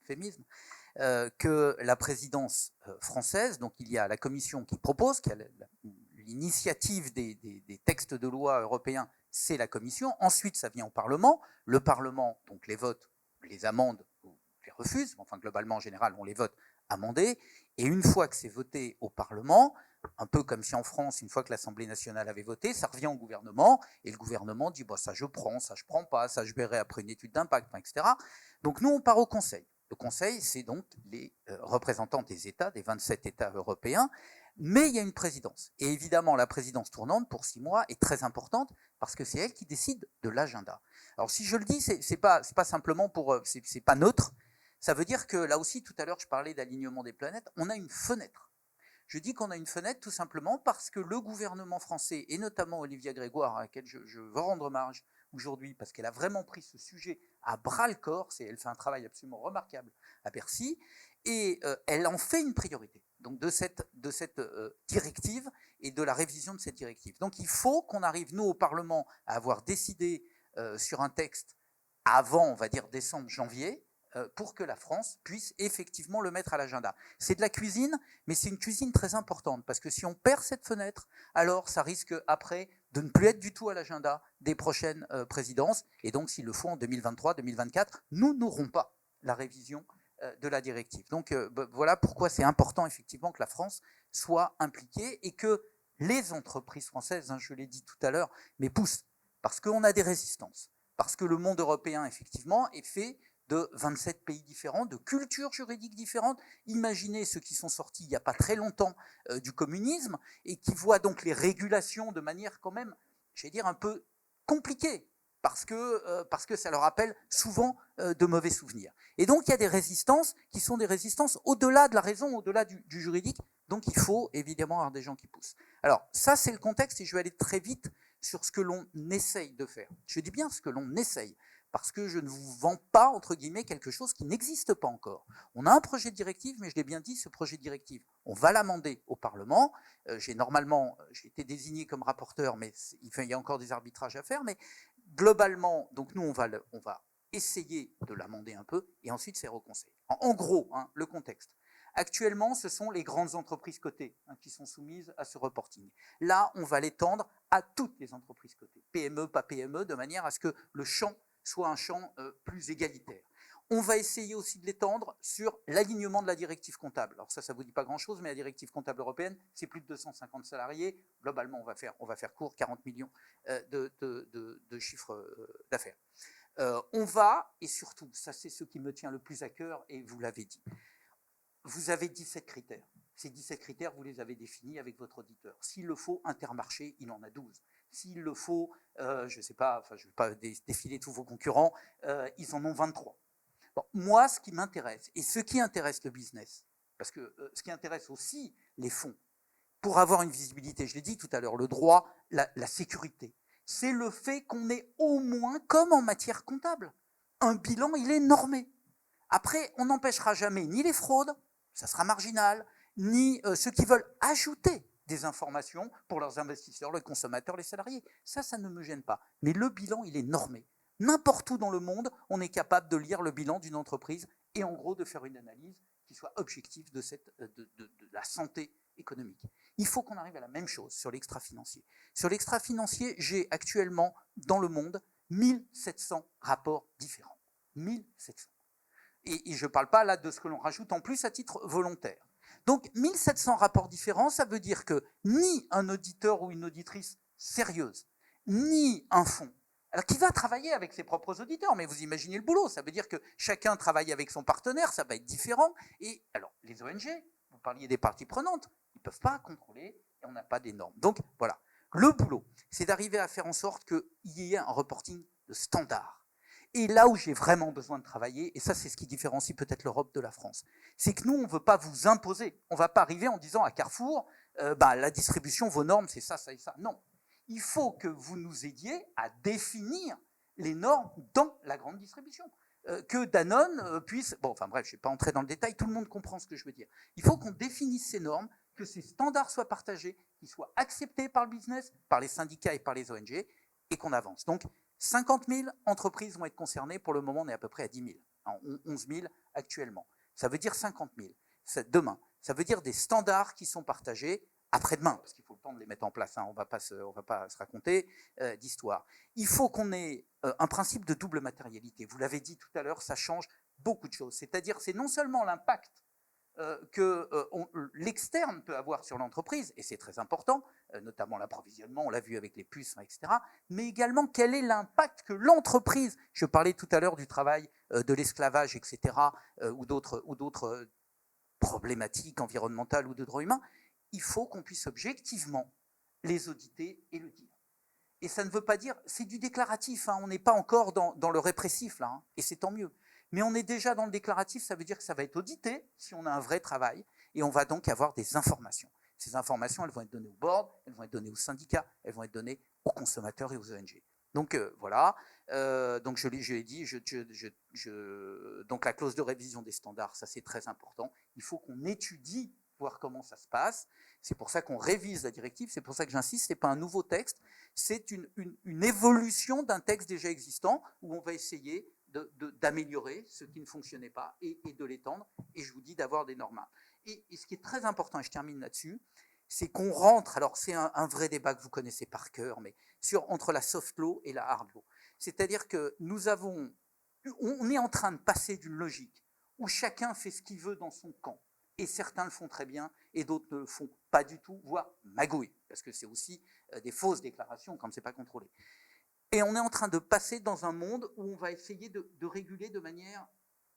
euphémisme, que la présidence française, donc il y a la Commission qui propose, qui a l'initiative des textes de loi européens, c'est la Commission. Ensuite, ça vient au Parlement. Le Parlement, donc les vote, les amende ou les refuse. Enfin, globalement, en général, on les vote amendés. Et une fois que c'est voté au Parlement, un peu comme si en France, une fois que l'Assemblée nationale avait voté, ça revient au gouvernement, et le gouvernement dit bah, ça je prends, ça je prends pas, ça je verrai après une étude d'impact, etc. Donc nous, on part au Conseil. Le Conseil, c'est donc les représentants des États, des 27 États européens, mais il y a une présidence. Et évidemment, la présidence tournante, pour 6 mois, est très importante, parce que c'est elle qui décide de l'agenda. Alors si je le dis, c'est pas simplement pour... c'est pas neutre. Ça veut dire que, là aussi, tout à l'heure, je parlais d'alignement des planètes, on a une fenêtre. Je dis qu'on a une fenêtre tout simplement parce que le gouvernement français, et notamment Olivia Grégoire, à laquelle je veux rendre hommage aujourd'hui, parce qu'elle a vraiment pris ce sujet à bras-le-corps, elle fait un travail absolument remarquable à Bercy, et elle en fait une priorité, donc de cette directive et de la révision de cette directive. Donc il faut qu'on arrive, nous, au Parlement, à avoir décidé sur un texte avant, on va dire, décembre, janvier, pour que la France puisse effectivement le mettre à l'agenda. C'est de la cuisine, mais c'est une cuisine très importante, parce que si on perd cette fenêtre, alors ça risque après de ne plus être du tout à l'agenda des prochaines présidences, et donc s'il le faut en 2023, 2024, nous n'aurons pas la révision de la directive. Donc voilà pourquoi c'est important effectivement que la France soit impliquée, et que les entreprises françaises, je l'ai dit tout à l'heure, mais poussent, parce qu'on a des résistances, parce que le monde européen effectivement est fait de 27 pays différents, de cultures juridiques différentes. Imaginez ceux qui sont sortis il n'y a pas très longtemps du communisme, et qui voient donc les régulations de manière quand même, je vais dire, un peu compliquée. parce que ça leur rappelle souvent de mauvais souvenirs. Et donc, il y a des résistances qui sont des résistances au-delà de la raison, au-delà du juridique. Donc, il faut évidemment avoir des gens qui poussent. Alors, ça, c'est le contexte et je vais aller très vite sur ce que l'on essaye de faire. Je dis bien ce que l'on essaye, parce que je ne vous vends pas, entre guillemets, quelque chose qui n'existe pas encore. On a un projet de directive, mais je l'ai bien dit, ce projet de directive, on va l'amender au Parlement. J'ai été désigné comme rapporteur, mais il y a encore des arbitrages à faire, mais globalement, donc nous, on va essayer de l'amender un peu, et ensuite c'est au Conseil. En gros, le contexte. Actuellement, ce sont les grandes entreprises cotées qui sont soumises à ce reporting. Là, on va l'étendre à toutes les entreprises cotées, PME, pas PME, de manière à ce que le champ soit un champ plus égalitaire. On va essayer aussi de l'étendre sur l'alignement de la directive comptable. Alors ça vous dit pas grand-chose, mais la directive comptable européenne, c'est plus de 250 salariés. Globalement, on va faire court, 40 millions de chiffre d'affaires. On va, et surtout, ça c'est ce qui me tient le plus à cœur, et vous l'avez dit, vous avez 17 critères. Ces 17 critères, vous les avez définis avec votre auditeur. S'il le faut, Intermarché, il en a 12. S'il le faut, je ne sais pas, je ne vais pas défiler tous vos concurrents, ils en ont 23. Bon, moi, ce qui m'intéresse, et ce qui intéresse le business, parce que ce qui intéresse aussi les fonds, pour avoir une visibilité, je l'ai dit tout à l'heure, le droit, la sécurité, c'est le fait qu'on ait au moins, comme en matière comptable, un bilan, il est normé. Après, on n'empêchera jamais ni les fraudes, ça sera marginal, ni ceux qui veulent ajouter des informations pour leurs investisseurs, les consommateurs, les salariés. Ça ne me gêne pas. Mais le bilan, il est normé. N'importe où dans le monde, on est capable de lire le bilan d'une entreprise et en gros de faire une analyse qui soit objective de la santé économique. Il faut qu'on arrive à la même chose sur l'extra-financier. Sur l'extra-financier, j'ai actuellement dans le monde 1700 rapports différents. 1700. Et je ne parle pas là de ce que l'on rajoute en plus à titre volontaire. Donc 1700 rapports différents, ça veut dire que ni un auditeur ou une auditrice sérieuse, ni un fonds, alors qui va travailler avec ses propres auditeurs, mais vous imaginez le boulot, ça veut dire que chacun travaille avec son partenaire, ça va être différent. Et alors les ONG, vous parliez des parties prenantes, ils ne peuvent pas contrôler et on n'a pas des normes. Donc voilà, le boulot, c'est d'arriver à faire en sorte qu'il y ait un reporting de standard. Et là où j'ai vraiment besoin de travailler, et ça c'est ce qui différencie peut-être l'Europe de la France, c'est que nous on ne veut pas vous imposer. On ne va pas arriver en disant à Carrefour, la distribution, vos normes c'est ça, ça et ça. Non, il faut que vous nous aidiez à définir les normes dans la grande distribution. Que Danone puisse... Bon, enfin bref, je ne vais pas entrer dans le détail, tout le monde comprend ce que je veux dire. Il faut qu'on définisse ces normes, que ces standards soient partagés, qu'ils soient acceptés par le business, par les syndicats et par les ONG, et qu'on avance. Donc, 50 000 entreprises vont être concernées. Pour le moment, on est à peu près à 10 000. 11 000 actuellement. Ça veut dire 50 000. C'est demain. Ça veut dire des standards qui sont partagés après-demain, parce qu'il faut le temps de les mettre en place. On ne va pas se raconter d'histoire. Il faut qu'on ait un principe de double matérialité. Vous l'avez dit tout à l'heure, ça change beaucoup de choses. C'est-à-dire, c'est non seulement l'impact que l'externe peut avoir sur l'entreprise, et c'est très important, notamment l'approvisionnement, on l'a vu avec les puces, etc., mais également quel est l'impact que l'entreprise, je parlais tout à l'heure du travail de l'esclavage, etc., ou d'autres problématiques environnementales ou de droits humains, il faut qu'on puisse objectivement les auditer et le dire. Et ça ne veut pas dire, c'est du déclaratif, on n'est pas encore dans le répressif, là, et c'est tant mieux. Mais on est déjà dans le déclaratif, ça veut dire que ça va être audité si on a un vrai travail, et on va donc avoir des informations. Ces informations, elles vont être données au board, elles vont être données aux syndicats, elles vont être données aux consommateurs et aux ONG. Donc voilà, donc je l'ai dit, donc la clause de révision des standards, ça c'est très important. Il faut qu'on étudie, voir comment ça se passe. C'est pour ça qu'on révise la directive, c'est pour ça que j'insiste, ce n'est pas un nouveau texte, c'est une évolution d'un texte déjà existant où on va essayer d'améliorer ce qui ne fonctionnait pas et de l'étendre, et je vous dis d'avoir des normes. Et ce qui est très important, et je termine là-dessus, c'est qu'on rentre, alors c'est un vrai débat que vous connaissez par cœur, mais entre la soft law et la hard law. C'est-à-dire que on est en train de passer d'une logique où chacun fait ce qu'il veut dans son camp, et certains le font très bien, et d'autres ne le font pas du tout, voire magouille, parce que c'est aussi des fausses déclarations quand ce n'est pas contrôlé. Et on est en train de passer dans un monde où on va essayer de réguler de manière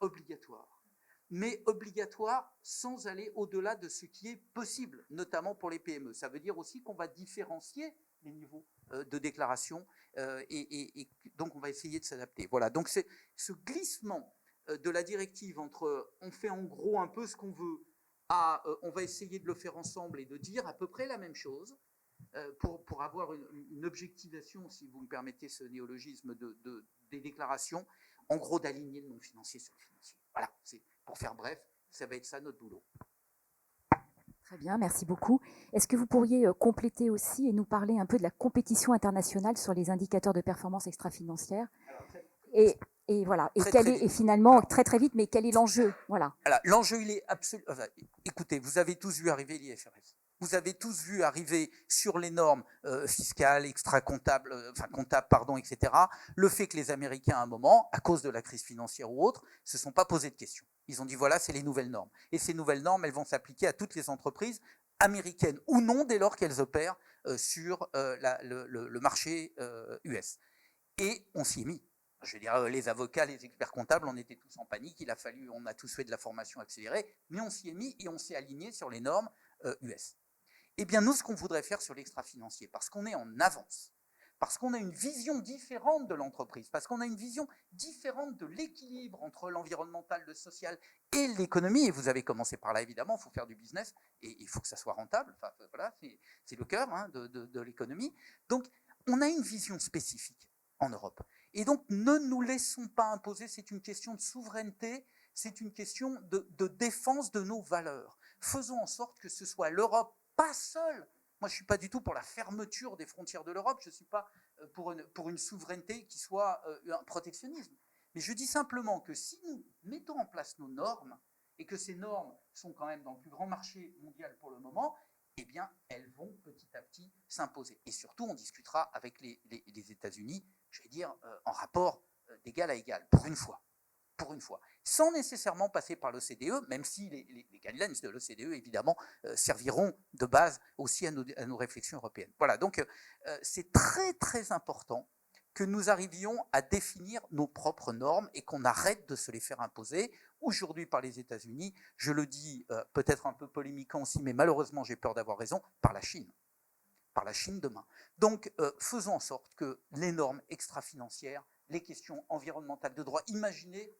obligatoire. Mais obligatoire sans aller au-delà de ce qui est possible, notamment pour les PME. Ça veut dire aussi qu'on va différencier les niveaux de déclaration, et donc on va essayer de s'adapter. Voilà, donc c'est ce glissement de la directive entre on fait en gros un peu ce qu'on veut à on va essayer de le faire ensemble et de dire à peu près la même chose, pour avoir une objectivation, si vous me permettez ce néologisme, des déclarations, en gros d'aligner le non financier sur le financier. Voilà, pour faire bref, ça va être ça notre boulot. Très bien, merci beaucoup. Est-ce que vous pourriez compléter aussi et nous parler un peu de la compétition internationale sur les indicateurs de performance extra-financière et voilà, et finalement, très vite, mais quel est l'enjeu? Voilà. L'enjeu, il est absolu. Enfin, écoutez, vous avez tous vu arriver l'IFRS. Vous avez tous vu arriver sur les normes fiscales, extra-comptables, comptables, pardon, etc., le fait que les Américains, à un moment, à cause de la crise financière ou autre, se sont pas posé de questions. Ils ont dit, voilà, c'est les nouvelles normes. Et ces nouvelles normes, elles vont s'appliquer à toutes les entreprises, américaines ou non, dès lors qu'elles opèrent sur le marché US. Et on s'y est mis. Je veux dire, les avocats, les experts comptables, on était tous en panique, on a tous fait de la formation accélérée, mais on s'y est mis et on s'est aligné sur les normes US. Eh bien, nous, ce qu'on voudrait faire sur l'extra-financier, parce qu'on est en avance, parce qu'on a une vision différente de l'entreprise, parce qu'on a une vision différente de l'équilibre entre l'environnemental, le social et l'économie, et vous avez commencé par là, évidemment, il faut faire du business, et il faut que ça soit rentable, enfin, voilà, c'est le cœur de l'économie. Donc, on a une vision spécifique en Europe. Et donc, ne nous laissons pas imposer, c'est une question de souveraineté, c'est une question de défense de nos valeurs. Faisons en sorte que ce soit l'Europe, pas seule. Moi, je ne suis pas du tout pour la fermeture des frontières de l'Europe, je ne suis pas pour une souveraineté qui soit un protectionnisme. Mais je dis simplement que si nous mettons en place nos normes, et que ces normes sont quand même dans le plus grand marché mondial pour le moment, eh bien, elles vont petit à petit s'imposer. Et surtout, on discutera avec les États-Unis, je vais dire, en rapport d'égal à égal, pour une fois, sans nécessairement passer par l'OCDE, même si les guidelines de l'OCDE, évidemment, serviront de base aussi à nos réflexions européennes. Voilà, donc c'est très, très important que nous arrivions à définir nos propres normes et qu'on arrête de se les faire imposer, aujourd'hui par les États-Unis, je le dis peut-être un peu polémiquement aussi, mais malheureusement j'ai peur d'avoir raison, par la Chine demain. Donc faisons en sorte que les normes extra-financières, les questions environnementales de droit, imaginez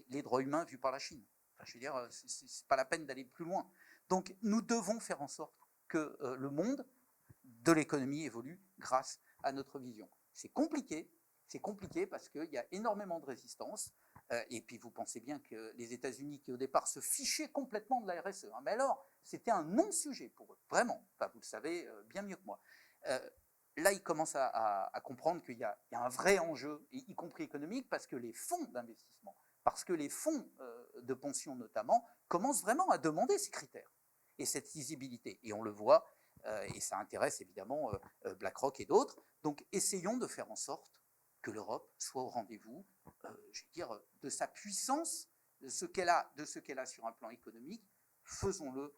les droits humains vus par la Chine. Enfin, je veux dire, c'est pas la peine d'aller plus loin. Donc nous devons faire en sorte que le monde de l'économie évolue grâce à notre vision. C'est compliqué parce qu'il y a énormément de résistance. Et puis vous pensez bien que les États-Unis, qui au départ se fichaient complètement de la RSE, mais alors c'était un non-sujet pour eux, vraiment. Enfin, vous le savez bien mieux que moi. Là, ils commencent à comprendre qu'il y a un vrai enjeu, y compris économique, parce que les fonds d'investissement, parce que les fonds de pension notamment, commencent vraiment à demander ces critères et cette lisibilité. Et on le voit, et ça intéresse évidemment BlackRock et d'autres. Donc, essayons de faire en sorte que l'Europe soit au rendez-vous, je veux dire, de sa puissance, de ce qu'elle a sur un plan économique. Faisons-le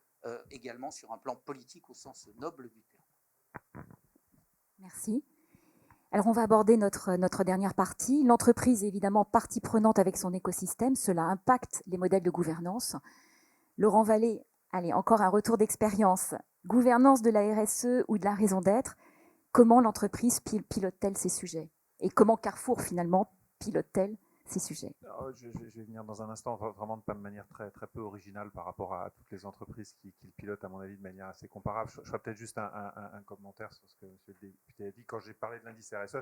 également sur un plan politique au sens noble du terme. Merci. Alors, on va aborder notre dernière partie. L'entreprise est évidemment partie prenante avec son écosystème. Cela impacte les modèles de gouvernance. Laurent Vallée, allez, encore un retour d'expérience. Gouvernance de la RSE ou de la raison d'être, comment l'entreprise pilote-t-elle ces sujets? Et comment Carrefour, finalement, pilote-t-elle ces sujets? Alors, je vais venir dans un instant, vraiment de manière très, très peu originale par rapport à toutes les entreprises qui le pilotent, à mon avis, de manière assez comparable. Je ferai peut-être juste un commentaire sur ce que M. le député a dit. Quand j'ai parlé de l'indice RSE,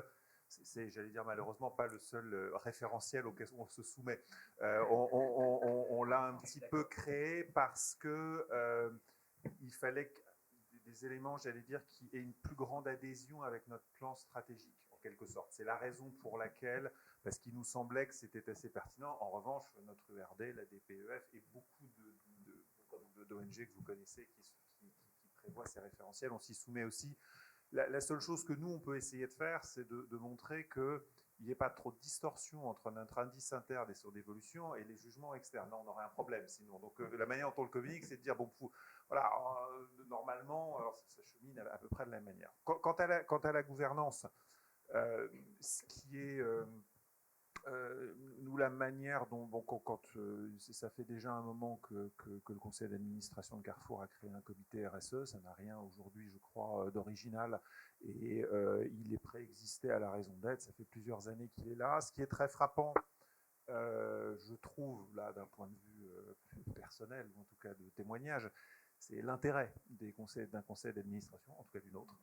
c'est, j'allais dire, malheureusement pas le seul référentiel auquel on se soumet. On l'a un petit peu créé parce que il fallait des éléments, j'allais dire, qui aient une plus grande adhésion avec notre plan stratégique, en quelque sorte. C'est la raison pour laquelle, parce qu'il nous semblait que c'était assez pertinent. En revanche, notre ERD, la DPEF et beaucoup d'ONG que vous connaissez qui prévoient ces référentiels, on s'y soumet aussi. La seule chose que nous, on peut essayer de faire, c'est de montrer qu'il n'y ait pas trop de distorsion entre notre indice interne et son évolution et les jugements externes. Non, on aurait un problème sinon. Donc la manière dont on le communique, c'est de dire, bon, voilà, normalement, alors ça chemine à peu près de la même manière. Quant à la gouvernance, ce qui est nous, la manière dont, bon, ça fait déjà un moment que le conseil d'administration de Carrefour a créé un comité RSE, ça n'a rien aujourd'hui, je crois, d'original, et il est préexisté à la raison d'être, ça fait plusieurs années qu'il est là. Ce qui est très frappant, je trouve, là, d'un point de vue personnel, ou en tout cas de témoignage, c'est l'intérêt d'un conseil d'administration, en tout cas d'une autre,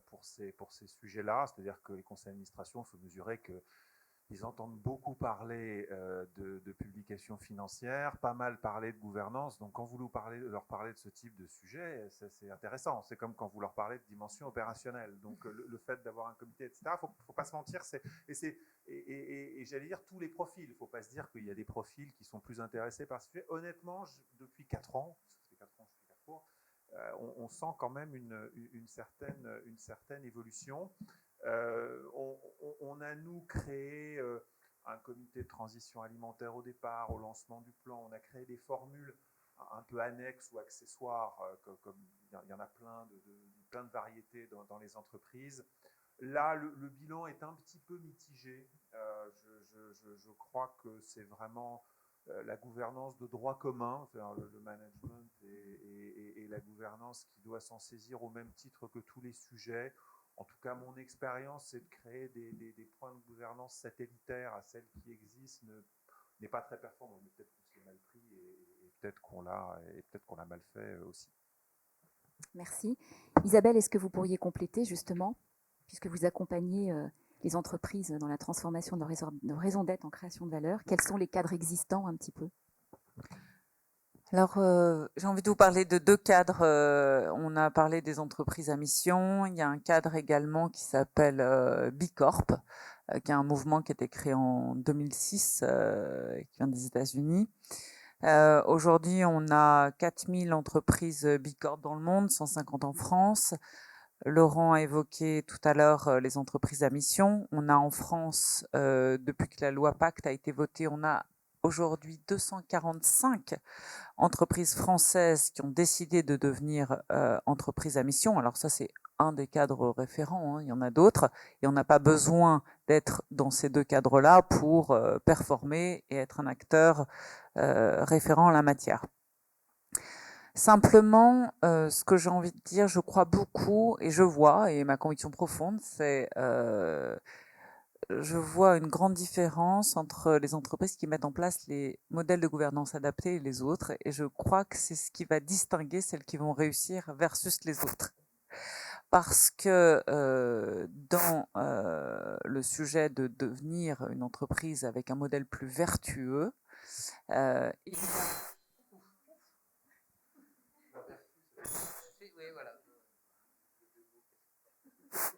pour ces sujets-là. C'est-à-dire que les conseils d'administration, il faut mesurer qu'ils entendent beaucoup parler de publications financières, pas mal parler de gouvernance. Donc quand vous leur parlez de ce type de sujet, c'est intéressant. C'est comme quand vous leur parlez de dimension opérationnelle. Donc le fait d'avoir un comité, etc., faut pas se mentir. Et j'allais dire tous les profils. Il ne faut pas se dire qu'il y a des profils qui sont plus intéressés par ce sujet. Honnêtement, depuis 4 ans, ça fait 4 ans que je suis Carrefour, on sent quand même une certaine évolution. On a, nous, créé un comité de transition alimentaire au départ, au lancement du plan. On a créé des formules un peu annexes ou accessoires, comme il y en a plein de variétés dans les entreprises. Là, le bilan est un petit peu mitigé. Je crois que c'est vraiment la gouvernance de droit commun, le management et la gouvernance qui doit s'en saisir au même titre que tous les sujets. En tout cas, mon expérience, c'est de créer des points de gouvernance satellitaires à celles qui existent, n'est pas très performant, mais peut-être qu'on s'est mal pris et peut-être qu'on l'a mal fait aussi. Merci. Isabelle, est-ce que vous pourriez compléter justement, puisque vous accompagnez les entreprises dans la transformation de leur raison d'être en création de valeur, quels sont les cadres existants un petit peu ? Alors, j'ai envie de vous parler de 2 cadres. On a parlé des entreprises à mission. Il y a un cadre également qui s'appelle Bicorp, qui est un mouvement qui a été créé en 2006, qui vient des États-Unis. Aujourd'hui, on a 4000 entreprises Bicorp dans le monde, 150 en France. Laurent a évoqué tout à l'heure les entreprises à mission. On a en France, depuis que la loi Pacte a été votée, on a aujourd'hui 245 entreprises françaises qui ont décidé de devenir entreprises à mission. Alors ça, c'est un des cadres référents, hein. Il y en a d'autres. Et on n'a pas besoin d'être dans ces 2 cadres-là pour performer et être un acteur référent en la matière. Simplement, ce que j'ai envie de dire, je crois beaucoup, et je vois, et ma conviction profonde, c'est je vois une grande différence entre les entreprises qui mettent en place les modèles de gouvernance adaptés et les autres, et je crois que c'est ce qui va distinguer celles qui vont réussir versus les autres. Parce que dans le sujet de devenir une entreprise avec un modèle plus vertueux,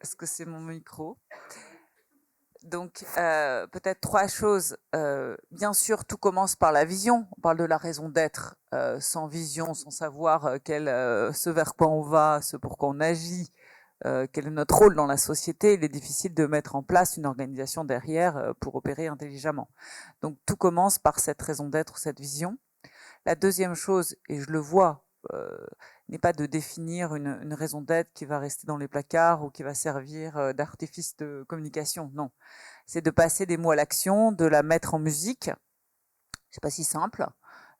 est-ce que c'est mon micro ? Donc, peut-être 3 choses. Bien sûr, tout commence par la vision. On parle de la raison d'être. Sans vision, sans savoir ce vers quoi on va, ce pour quoi on agit, quel est notre rôle dans la société, il est difficile de mettre en place une organisation derrière pour opérer intelligemment. Donc, tout commence par cette raison d'être, cette vision. La deuxième chose, et je le vois, n'est pas de définir une raison d'être qui va rester dans les placards ou qui va servir d'artifice de communication. Non, c'est de passer des mots à l'action, de la mettre en musique. C'est pas si simple.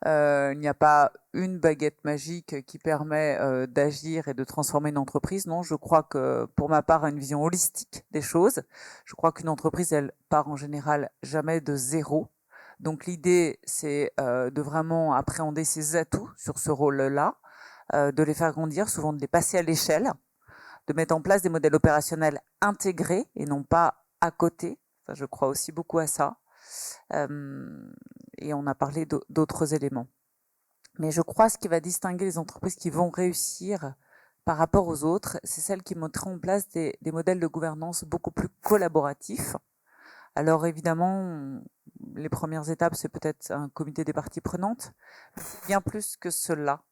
Il n'y a pas une baguette magique qui permet d'agir et de transformer une entreprise. Non, je crois que pour ma part, une vision holistique des choses. Je crois qu'une entreprise, elle part en général jamais de zéro. Donc l'idée, c'est de vraiment appréhender ses atouts sur ce rôle-là, de les faire grandir, souvent de les passer à l'échelle, de mettre en place des modèles opérationnels intégrés et non pas à côté. Ça, je crois aussi beaucoup à ça. Et on a parlé d'autres éléments. Mais je crois que ce qui va distinguer les entreprises qui vont réussir par rapport aux autres, c'est celles qui mettront en place des modèles de gouvernance beaucoup plus collaboratifs. Alors évidemment, les premières étapes, c'est peut-être un comité des parties prenantes, mais c'est bien plus que cela.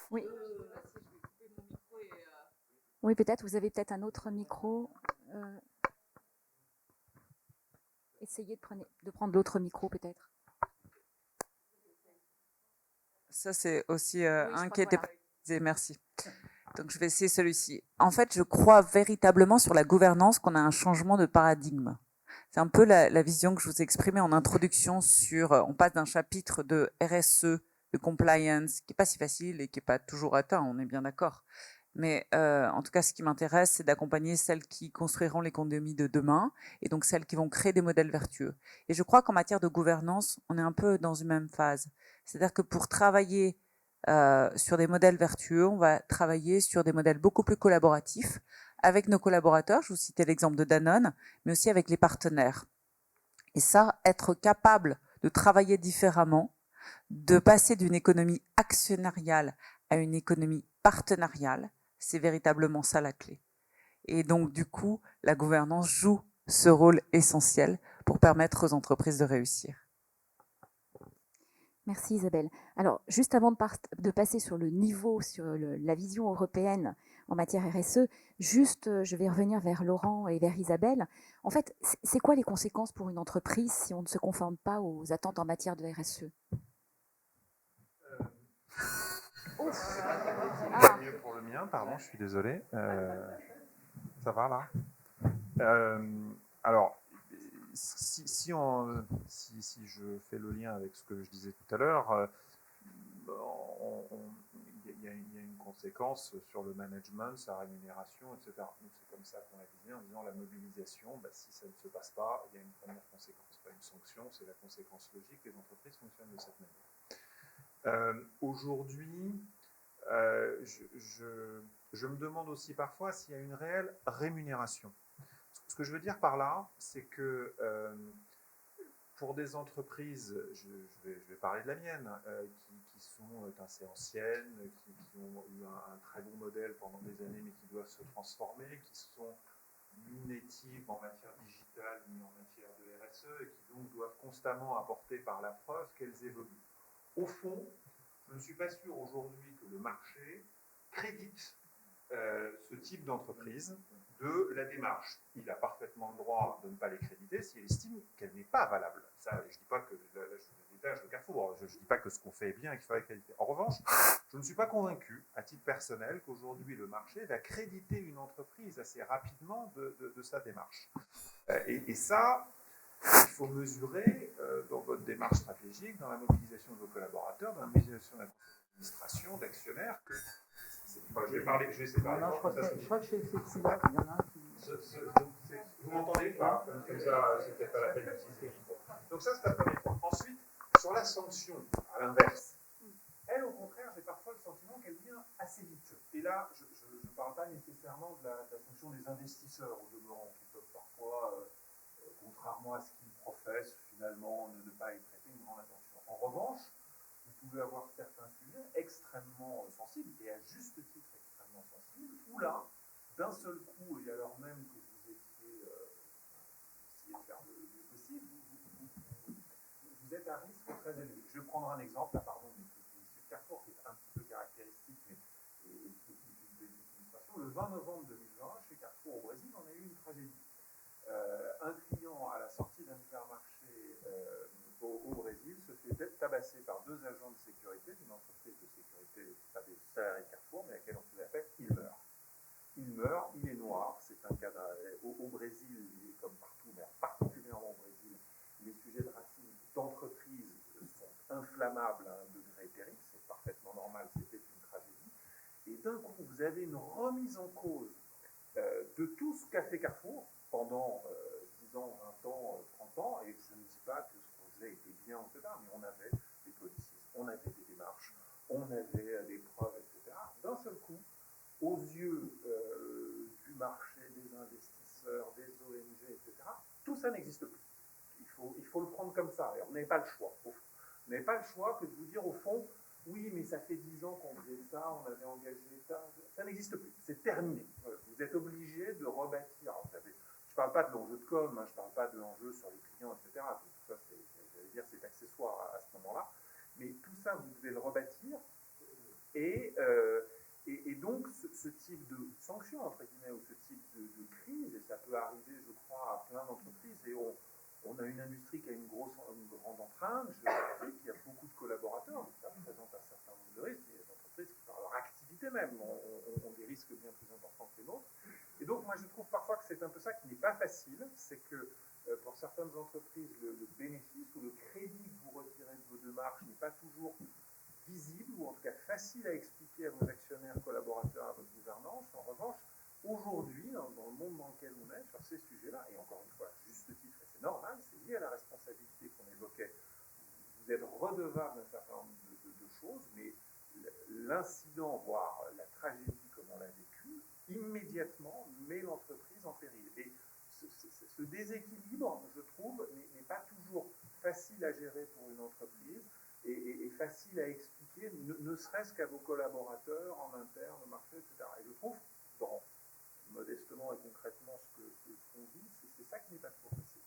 Oui. Oui, peut-être. Vous avez peut-être un autre micro. Essayez de prendre l'autre micro, peut-être. Ça, c'est aussi un qui était pas utilisé. Merci. Donc, je vais essayer celui-ci. En fait, je crois véritablement sur la gouvernance qu'on a un changement de paradigme. C'est un peu la vision que je vous ai exprimée en introduction sur, on passe d'un chapitre de RSE, de compliance, qui est pas si facile et qui est pas toujours atteint, on est bien d'accord. Mais en tout cas, ce qui m'intéresse, c'est d'accompagner celles qui construiront l'économie de demain et donc celles qui vont créer des modèles vertueux. Et je crois qu'en matière de gouvernance, on est un peu dans une même phase. C'est-à-dire que pour travailler sur des modèles vertueux, on va travailler sur des modèles beaucoup plus collaboratifs avec nos collaborateurs. Je vous citais l'exemple de Danone, mais aussi avec les partenaires. Et ça, être capable de travailler différemment, de passer d'une économie actionnariale à une économie partenariale, c'est véritablement ça la clé. Et donc, du coup, la gouvernance joue ce rôle essentiel pour permettre aux entreprises de réussir. Merci Isabelle. Alors, juste avant de passer sur le niveau, sur la vision européenne en matière RSE, juste, je vais revenir vers Laurent et vers Isabelle. En fait, c'est quoi les conséquences pour une entreprise si on ne se conforme pas aux attentes en matière de RSE? Mieux pour le mien, pardon, je suis désolé. Ça va là Alors, si je fais le lien avec ce que je disais tout à l'heure, il y a une conséquence sur le management, sa rémunération, etc. Donc c'est comme ça qu'on l'a visé en disant la mobilisation, si ça ne se passe pas, il y a une première conséquence, pas une sanction, c'est la conséquence logique. Les entreprises fonctionnent de cette manière. Aujourd'hui, je me demande aussi parfois s'il y a une réelle rémunération. Ce que je veux dire par là, c'est que pour des entreprises, je vais parler de la mienne, qui sont assez anciennes, qui ont eu un très bon modèle pendant des années, mais qui doivent se transformer, qui sont ni natives en matière digitale, ni en matière de RSE, et qui donc doivent constamment apporter par la preuve qu'elles évoluent. Au fond, je ne suis pas sûr aujourd'hui que le marché crédite ce type d'entreprise de la démarche. Il a parfaitement le droit de ne pas les créditer s'il estime qu'elle n'est pas valable. Ça, je ne dis pas que je le Carrefour, je ne dis pas que ce qu'on fait est bien et qu'il faut la créditer. En revanche, je ne suis pas convaincu, à titre personnel, qu'aujourd'hui le marché va créditer une entreprise assez rapidement de sa démarche. Et ça, il faut mesurer dans votre démarche stratégique, dans la mobilisation de vos collaborateurs, dans la mobilisation de l'administration, d'actionnaires, que je vais parler, je vais essayer de parler. Je crois que chez Flexible, il y en a un qui... Vous m'entendez pas? Comme ça, c'est peut-être pas la peine d'utiliser. Donc ça, c'est la première point. Ensuite, sur la sanction, à l'inverse, elle, au contraire, j'ai parfois le sentiment qu'elle vient assez vite. Et là, je ne parle pas nécessairement de la sanction des investisseurs, au demeurant, qui peuvent parfois, contrairement à ce qu'ils professent, finalement, ne pas y prêter une grande attention. En revanche, vous pouvez avoir certains sujets extrêmement sensibles, et à juste titre extrêmement sensibles, où là, d'un seul coup, et alors même que vous étiez essayé de faire le mieux possible, vous êtes à risque très élevé. Je vais prendre un exemple, là, pardon, mais c'est Carrefour qui est un petit peu caractéristique, mais d'une illustration. Le 20 novembre 2020, chez Carrefour au Brésil, on a eu une tragédie. Un client à la sortie d'un hypermarché au Brésil se fait tabasser par deux agents de sécurité d'une entreprise de sécurité, pas des salariés de Carrefour, mais à laquelle on faisait appel. Il meurt. Il meurt, il est noir. C'est un cas au Brésil, il est comme partout, mais particulièrement au Brésil, les sujets de racisme d'entreprise sont inflammables à un degré terrible. C'est parfaitement normal, c'était une tragédie. Et d'un coup, vous avez une remise en cause de tout ce qu'a fait Carrefour pendant 10 ans, 20 ans, 30 ans, et je ne dis pas que ce qu'on faisait était bien, etc., mais on avait des policiers, on avait des démarches, on avait des preuves, etc. D'un seul coup, aux yeux du marché, des investisseurs, des ONG, etc., tout ça n'existe plus. Il faut le prendre comme ça, et on n'avait pas le choix. Vous n'avez pas le choix que de vous dire, au fond, oui, mais ça fait 10 ans qu'on faisait ça, on avait engagé ça. Ça n'existe plus, c'est terminé. Vous êtes obligé de rebâtir. Alors, je ne parle pas de l'enjeu de com, je ne parle pas de l'enjeu sur les clients, etc. Tout ça, j'allais dire, c'est accessoire à ce moment-là. Mais tout ça, vous devez le rebâtir. Et donc, ce type de sanction, entre guillemets, ou ce type de crise, et ça peut arriver, je crois, à plein d'entreprises, et on a une industrie qui a une grande empreinte, il y a beaucoup de collaborateurs, donc ça représente un certain nombre de risques, il y a des entreprises qui, par leur activité même, ont des facile, c'est que pour certaines entreprises, le bénéfice ou le crédit que vous retirez de vos démarches n'est pas toujours visible ou en tout cas facile à expliquer à vos actionnaires, collaborateurs, à votre gouvernance. En revanche, aujourd'hui, dans le monde dans lequel on est, sur ces sujets-là, et encore une fois, juste titre, et c'est normal, c'est lié à la responsabilité qu'on évoquait, vous êtes redevable d'un certain nombre de choses, mais l'incident, voire la tragédie comme on l'a vécu, immédiatement met l'entreprise en péril. Et ce déséquilibre, je trouve, n'est pas toujours facile à gérer pour une entreprise et facile à expliquer, ne serait-ce qu'à vos collaborateurs en interne, au marché, etc. Et je trouve, modestement et concrètement, ce qu'on vit, c'est ça qui n'est pas trop facile.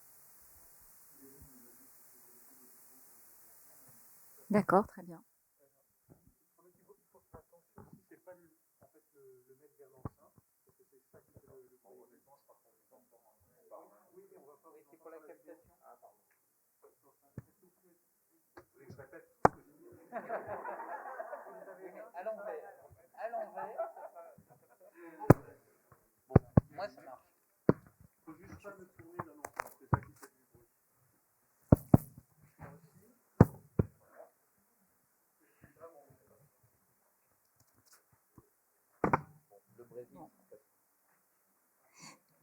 D'accord, très bien. À l'envers. Bon, moi ça marche. Il faut juste pas me tourner dans l'ensemble, c'est ça qui fait du bruit. Le Brésil.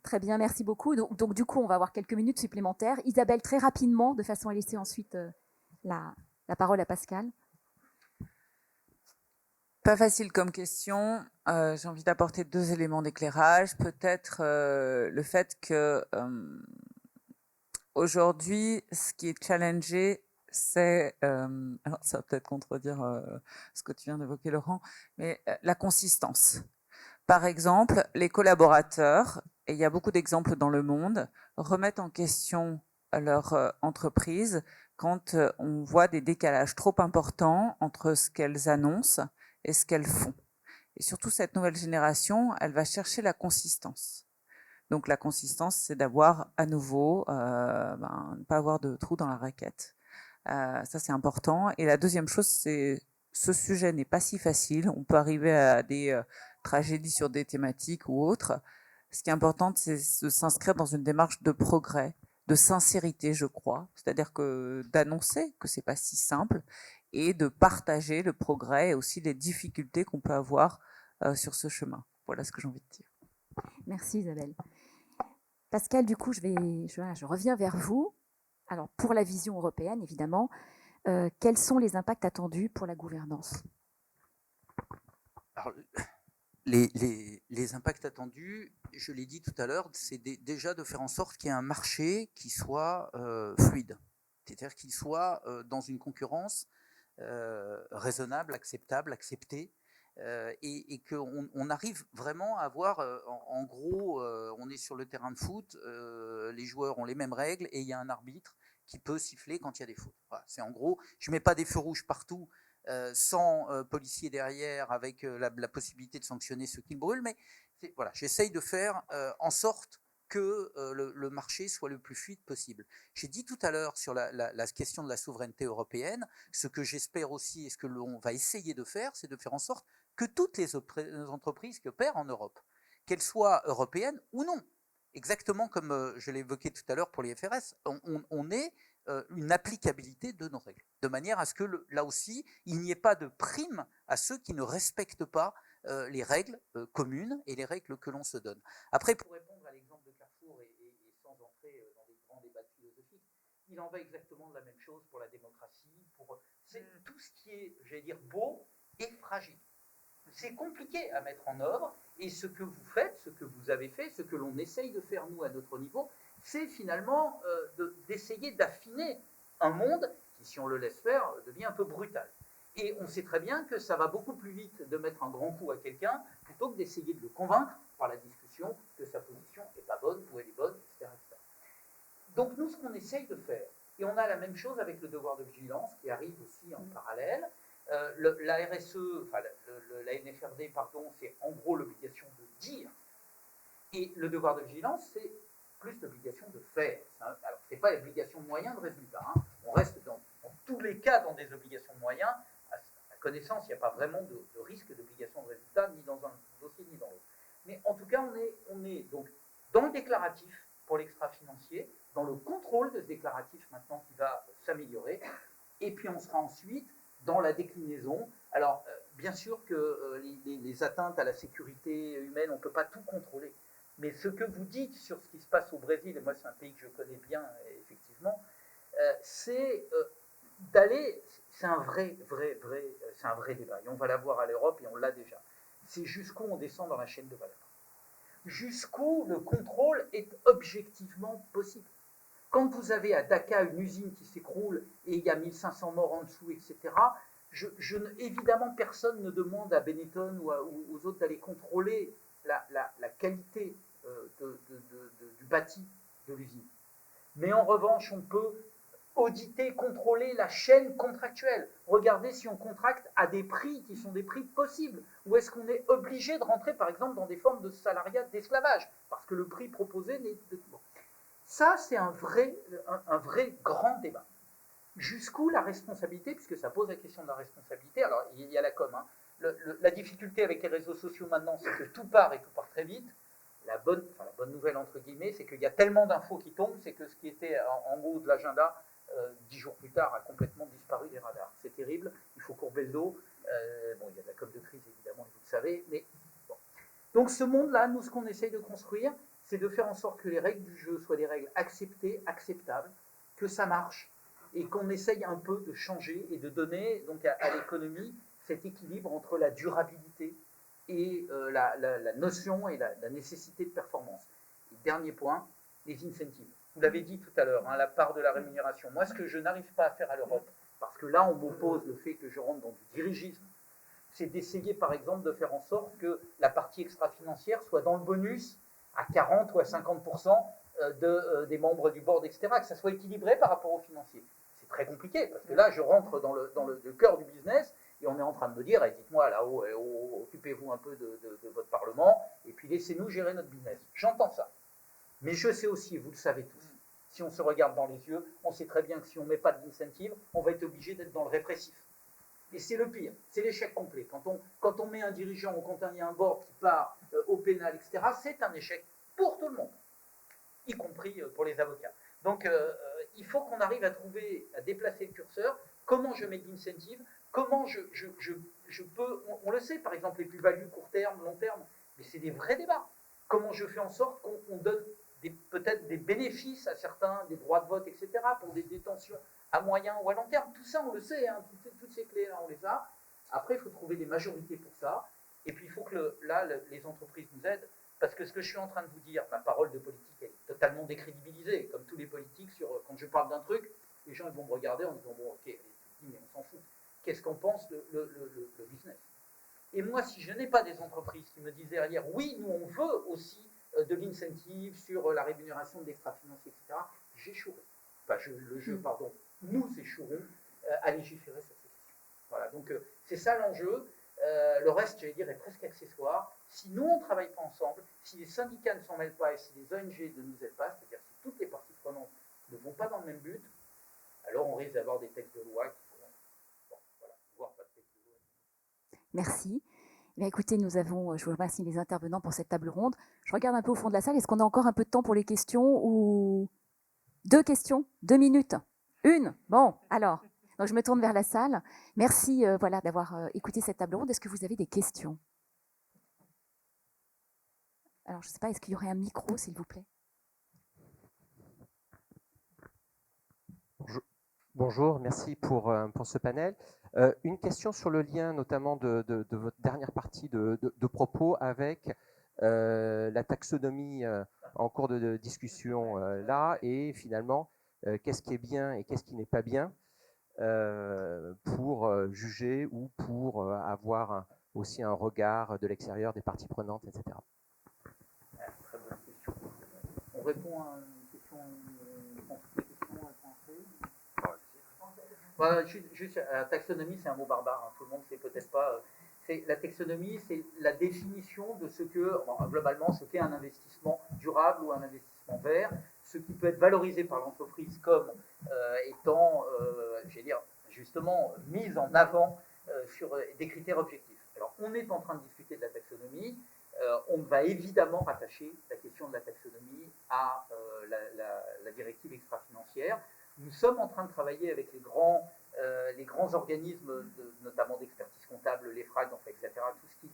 Très bien, merci beaucoup. Donc, du coup, on va avoir quelques minutes supplémentaires. Isabelle, très rapidement, de façon à laisser ensuite la parole à Pascal. Pas facile comme question. J'ai envie d'apporter 2 éléments d'éclairage. Peut-être le fait que aujourd'hui, ce qui est challengé, c'est, alors ça va peut-être contredire ce que tu viens d'évoquer, Laurent, mais la consistance. Par exemple, les collaborateurs, et il y a beaucoup d'exemples dans le monde, remettent en question leur entreprise quand on voit des décalages trop importants entre ce qu'elles annoncent et ce qu'elles font. Et surtout, cette nouvelle génération, elle va chercher la consistance. Donc la consistance, c'est d'avoir à nouveau, ne pas avoir de trou dans la raquette. Ça, c'est important. Et la deuxième chose, c'est ce sujet n'est pas si facile. On peut arriver à des tragédies sur des thématiques ou autres. Ce qui est important, c'est de s'inscrire dans une démarche de progrès, de sincérité, je crois. C'est-à-dire que d'annoncer que c'est pas si simple et de partager le progrès et aussi les difficultés qu'on peut avoir sur ce chemin. Voilà ce que j'ai envie de dire. Merci Isabelle. Pascal, du coup, je reviens vers vous. Alors, pour la vision européenne, évidemment, quels sont les impacts attendus pour la gouvernance ? Alors, les impacts attendus, je l'ai dit tout à l'heure, c'est déjà de faire en sorte qu'il y ait un marché qui soit fluide. C'est-à-dire qu'il soit dans une concurrence raisonnable, acceptable, acceptée, et qu'on arrive vraiment à avoir, en gros, on est sur le terrain de foot, les joueurs ont les mêmes règles et il y a un arbitre qui peut siffler quand il y a des fautes. Voilà, c'est en gros, je ne mets pas des feux rouges partout, sans policiers derrière, avec la possibilité de sanctionner ceux qui le brûlent, mais voilà, j'essaye de faire en sorte que le marché soit le plus fluide possible. J'ai dit tout à l'heure sur la question de la souveraineté européenne, ce que j'espère aussi et ce que l'on va essayer de faire, c'est de faire en sorte que toutes les entreprises qui opèrent en Europe, qu'elles soient européennes ou non, exactement comme je l'ai évoqué tout à l'heure pour les FRS, on ait une applicabilité de nos règles, de manière à ce que là aussi, il n'y ait pas de prime à ceux qui ne respectent pas les règles communes et les règles que l'on se donne. Après, pour répondre à l'exemple de Carrefour et sans entrer dans des grands débats philosophiques, il en va exactement de la même chose pour la démocratie, c'est tout ce qui est, j'allais dire, beau et fragile. C'est compliqué à mettre en œuvre, et ce que vous faites, ce que vous avez fait, ce que l'on essaye de faire nous à notre niveau, c'est finalement d'essayer d'affiner un monde qui, si on le laisse faire, devient un peu brutal. Et on sait très bien que ça va beaucoup plus vite de mettre un grand coup à quelqu'un plutôt que d'essayer de le convaincre par la discussion que sa position n'est pas bonne ou elle est bonne, etc., etc. Donc nous, ce qu'on essaye de faire, et on a la même chose avec le devoir de vigilance qui arrive aussi en parallèle, la RSE, enfin la NFRD, pardon, c'est en gros l'obligation de dire, et le devoir de vigilance, c'est plus l'obligation de faire. Alors, ce n'est pas l'obligation de moyens de résultat. Hein. On reste dans tous les cas dans des obligations de moyens. À connaissance, il n'y a pas vraiment de risque d'obligation de résultat, ni dans un dossier, ni dans l'autre. Mais en tout cas, on est donc dans le déclaratif, pour l'extra-financier, dans le contrôle de ce déclaratif maintenant qui va s'améliorer, et puis on sera ensuite dans la déclinaison. Alors, bien sûr que les atteintes à la sécurité humaine, on ne peut pas tout contrôler, mais ce que vous dites sur ce qui se passe au Brésil, et moi c'est un pays que je connais bien, effectivement, c'est d'aller, c'est un vrai débat, et on va l'avoir à l'Europe, et on l'a déjà. C'est jusqu'où on descend dans la chaîne de valeur. Jusqu'où le contrôle est objectivement possible. Quand vous avez à Dakar une usine qui s'écroule et il y a 1500 morts en dessous, etc., évidemment, personne ne demande à Benetton ou aux autres d'aller contrôler la qualité du bâti de l'usine. Mais en revanche, on peut auditer, contrôler la chaîne contractuelle. Regardez si on contracte à des prix qui sont des prix possibles. Ou est-ce qu'on est obligé de rentrer, par exemple, dans des formes de salariat, d'esclavage, parce que le prix proposé n'est... Ça, c'est un vrai grand débat. Jusqu'où la responsabilité, puisque ça pose la question de la responsabilité, alors il y a la com, hein. La difficulté avec les réseaux sociaux maintenant, c'est que tout part et tout part très vite. La bonne nouvelle, entre guillemets, c'est qu'il y a tellement d'infos qui tombent, c'est que ce qui était en haut de l'agenda 10 jours plus tard a complètement disparu des radars. C'est terrible, il faut courber le dos. Il y a de la com de crise, évidemment, et vous le savez, mais bon. Donc ce monde-là, nous, ce qu'on essaye de construire, c'est de faire en sorte que les règles du jeu soient des règles acceptées, acceptables, que ça marche, et qu'on essaye un peu de changer et de donner donc à l'économie cet équilibre entre la durabilité et la notion et la nécessité de performance. Et dernier point, les incentives. Vous l'avez dit tout à l'heure, hein, la part de la rémunération. Moi, ce que je n'arrive pas à faire à l'Europe, parce que là, on m'oppose le fait que je rentre dans du dirigisme, c'est d'essayer, par exemple, de faire en sorte que la partie extra-financière soit dans le bonus à 40 ou à 50% des membres du board, etc., que ça soit équilibré par rapport aux financiers. C'est très compliqué, parce que là, je rentre dans le cœur du business, et on est en train de me dire, dites-moi là-haut, occupez-vous un peu de votre parlement, et puis laissez-nous gérer notre business. J'entends ça. Mais je sais aussi, et vous le savez tous, si on se regarde dans les yeux, on sait très bien que si on ne met pas d'incentive, on va être obligé d'être dans le répressif. Et c'est le pire, c'est l'échec complet. Quand on met un dirigeant ou quand il y a un board qui part au pénal, etc., c'est un échec pour tout le monde, y compris pour les avocats. Donc il faut qu'on arrive à déplacer le curseur. Comment je mets de l'incentive? Comment je peux... On le sait, par exemple, les plus-values court terme, long terme, mais c'est des vrais débats. Comment je fais en sorte qu'on donne peut-être des bénéfices à certains, des droits de vote, etc., pour des détentions à moyen ou à long terme. Tout ça, on le sait, hein, toutes ces clés-là, on les a. Après, il faut trouver des majorités pour ça. Et puis, il faut que les entreprises nous aident. Parce que ce que je suis en train de vous dire, ma parole de politique est totalement décrédibilisée, comme tous les politiques. Quand je parle d'un truc, les gens ils vont me regarder en disant, bon, ok, tu dis, mais on s'en fout. Qu'est-ce qu'en pense le business? Et moi, si je n'ai pas des entreprises qui me disent derrière, oui, nous, on veut aussi de l'incentive sur la rémunération de l'extra-financier, etc., j'échouerai. Enfin, nous échouerons à légiférer sur ces questions. Voilà, donc c'est ça l'enjeu. Le reste, j'allais dire, est presque accessoire. Si nous, on ne travaille pas ensemble, si les syndicats ne s'en mêlent pas et si les ONG ne nous aident pas, c'est-à-dire si toutes les parties prenantes ne vont pas dans le même but, alors on risque d'avoir des textes de loi qui pourront, voire pas de texte de loi. Merci. Bien, écoutez, je vous remercie les intervenants pour cette table ronde. Je regarde un peu au fond de la salle. Est-ce qu'on a encore un peu de temps pour les questions ou 2 questions, 2 minutes, 1? Bon, alors, donc je me tourne vers la salle. Merci d'avoir écouté cette table ronde. Est-ce que vous avez des questions? Alors, je ne sais pas, est-ce qu'il y aurait un micro, s'il vous plaît? Bonjour, merci pour ce panel. Une question sur le lien notamment de votre dernière partie de propos avec la taxonomie en cours de discussion là, et finalement, qu'est-ce qui est bien et qu'est-ce qui n'est pas bien pour juger ou pour avoir aussi un regard de l'extérieur des parties prenantes, etc. Très bonne question. On répond à une question, Voilà, juste, la taxonomie, c'est un mot barbare, hein, tout le monde ne sait peut-être pas. La taxonomie, c'est la définition de ce que, globalement, ce qu'est un investissement durable ou un investissement vert, ce qui peut être valorisé par l'entreprise comme étant, j'allais dire, justement, mis en avant sur des critères objectifs. Alors, on est en train de discuter de la taxonomie. On va évidemment rattacher la question de la taxonomie à la directive extra-financière. Nous sommes en train de travailler avec les grands organismes, notamment d'expertise comptable, l'EFRAG, enfin, etc.,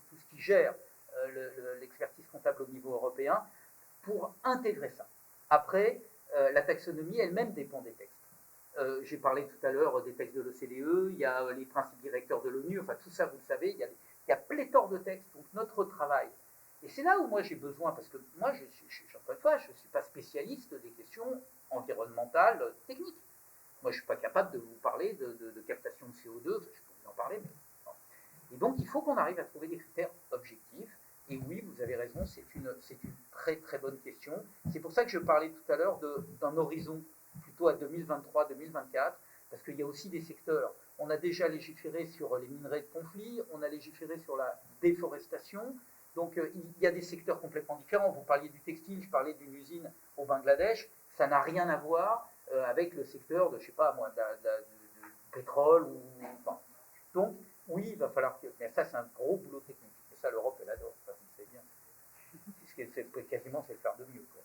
tout ce qui gère l'expertise comptable au niveau européen, pour intégrer ça. Après, la taxonomie elle-même dépend des textes. J'ai parlé tout à l'heure des textes de l'OCDE, il y a les principes directeurs de l'ONU, enfin tout ça, vous le savez, il y a pléthore de textes, donc notre travail. Et c'est là où moi j'ai besoin, parce que moi, encore une fois, je ne suis pas spécialiste des questions environnementales, techniques. Moi, je ne suis pas capable de vous parler de captation de CO2, je peux vous en parler, mais non. Et donc, il faut qu'on arrive à trouver des critères objectifs. Et oui, vous avez raison, c'est une très très bonne question. C'est pour ça que je parlais tout à l'heure d'un horizon plutôt à 2023-2024, parce qu'il y a aussi des secteurs. On a déjà légiféré sur les minerais de conflit, on a légiféré sur la déforestation. Donc, il y a des secteurs complètement différents. Vous parliez du textile, je parlais d'une usine au Bangladesh. Ça n'a rien à voir avec le secteur de, je sais pas moi, du pétrole. Bon. Donc, oui, il va falloir que... Mais ça, c'est un gros boulot technique. Et ça, l'Europe, elle adore. Ça, vous le savez bien. Puisqu'elle sait quasiment c'est le faire de mieux, quoi.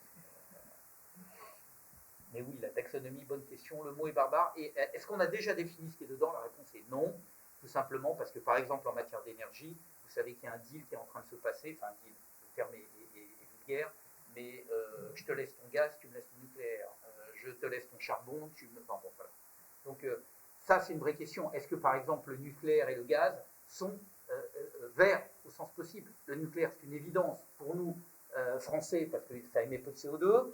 Mais oui, la taxonomie, bonne question. Le mot est barbare. Et est-ce qu'on a déjà défini ce qui est dedans? La réponse est non. Tout simplement parce que, par exemple, en matière d'énergie, vous savez qu'il y a un deal qui est en train de se passer. Enfin, un deal, le terme est vulgaire. Mais je te laisse ton gaz, tu me laisses ton nucléaire. Je te laisse ton charbon, tu me... Enfin, bon, voilà. Donc, ça, c'est une vraie question. Est-ce que, par exemple, le nucléaire et le gaz sont verts au sens possible? Le nucléaire, c'est une évidence pour nous, Français, parce que ça émet peu de CO2.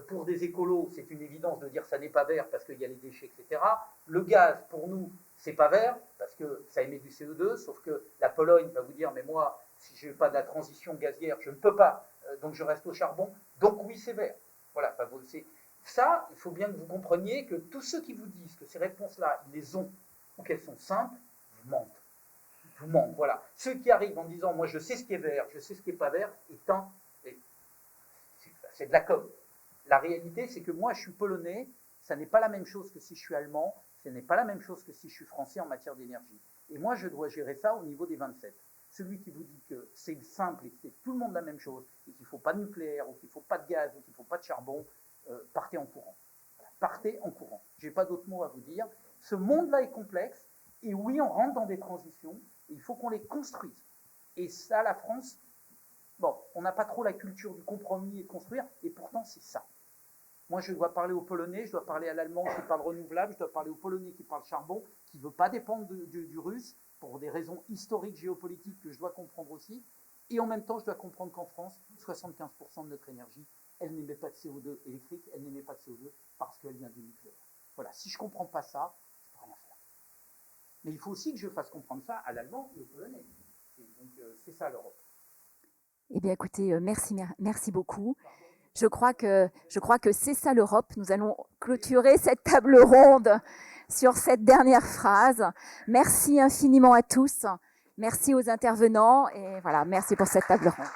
Pour des écolos, c'est une évidence de dire que ça n'est pas vert parce qu'il y a les déchets, etc. Le gaz, pour nous, c'est pas vert parce que ça émet du CO2, sauf que la Pologne va vous dire, mais moi, si je n'ai pas de la transition gazière, je ne peux pas, donc je reste au charbon, donc oui, c'est vert. Voilà, enfin, ça, il faut bien que vous compreniez que tous ceux qui vous disent que ces réponses-là, ils les ont, ou qu'elles sont simples, vous mentent. Vous mentent, voilà. Ceux qui arrivent en disant, moi je sais ce qui est vert, je sais ce qui n'est pas vert, c'est de la com. La réalité, c'est que moi, je suis polonais, ça n'est pas la même chose que si je suis allemand, ce n'est pas la même chose que si je suis français en matière d'énergie. Et moi, je dois gérer ça au niveau des 27. Celui qui vous dit que c'est simple et que c'est tout le monde la même chose, et qu'il ne faut pas de nucléaire, ou qu'il ne faut pas de gaz, ou qu'il ne faut pas de charbon, partez en courant. Voilà, partez en courant. Je n'ai pas d'autres mots à vous dire. Ce monde-là est complexe, et oui, on rentre dans des transitions, et il faut qu'on les construise. Et ça, la France, bon, on n'a pas trop la culture du compromis et de construire, et pourtant, c'est ça. Moi, je dois parler aux Polonais, je dois parler à l'Allemand qui parle renouvelable, je dois parler aux Polonais qui parlent charbon, qui ne veut pas dépendre du Russe, pour des raisons historiques, géopolitiques que je dois comprendre aussi. Et en même temps, je dois comprendre qu'en France, 75% de notre énergie, elle n'émet pas de CO2 électrique, elle n'émet pas de CO2 parce qu'elle vient du nucléaire. Voilà, si je ne comprends pas ça, je ne peux rien faire. Mais il faut aussi que je fasse comprendre ça à l'Allemand et aux Polonais. Et donc, c'est ça l'Europe. Eh bien, écoutez, merci beaucoup. Je crois que c'est ça l'Europe. Nous allons clôturer cette table ronde sur cette dernière phrase. Merci infiniment à tous. Merci aux intervenants et voilà, merci pour cette table ronde.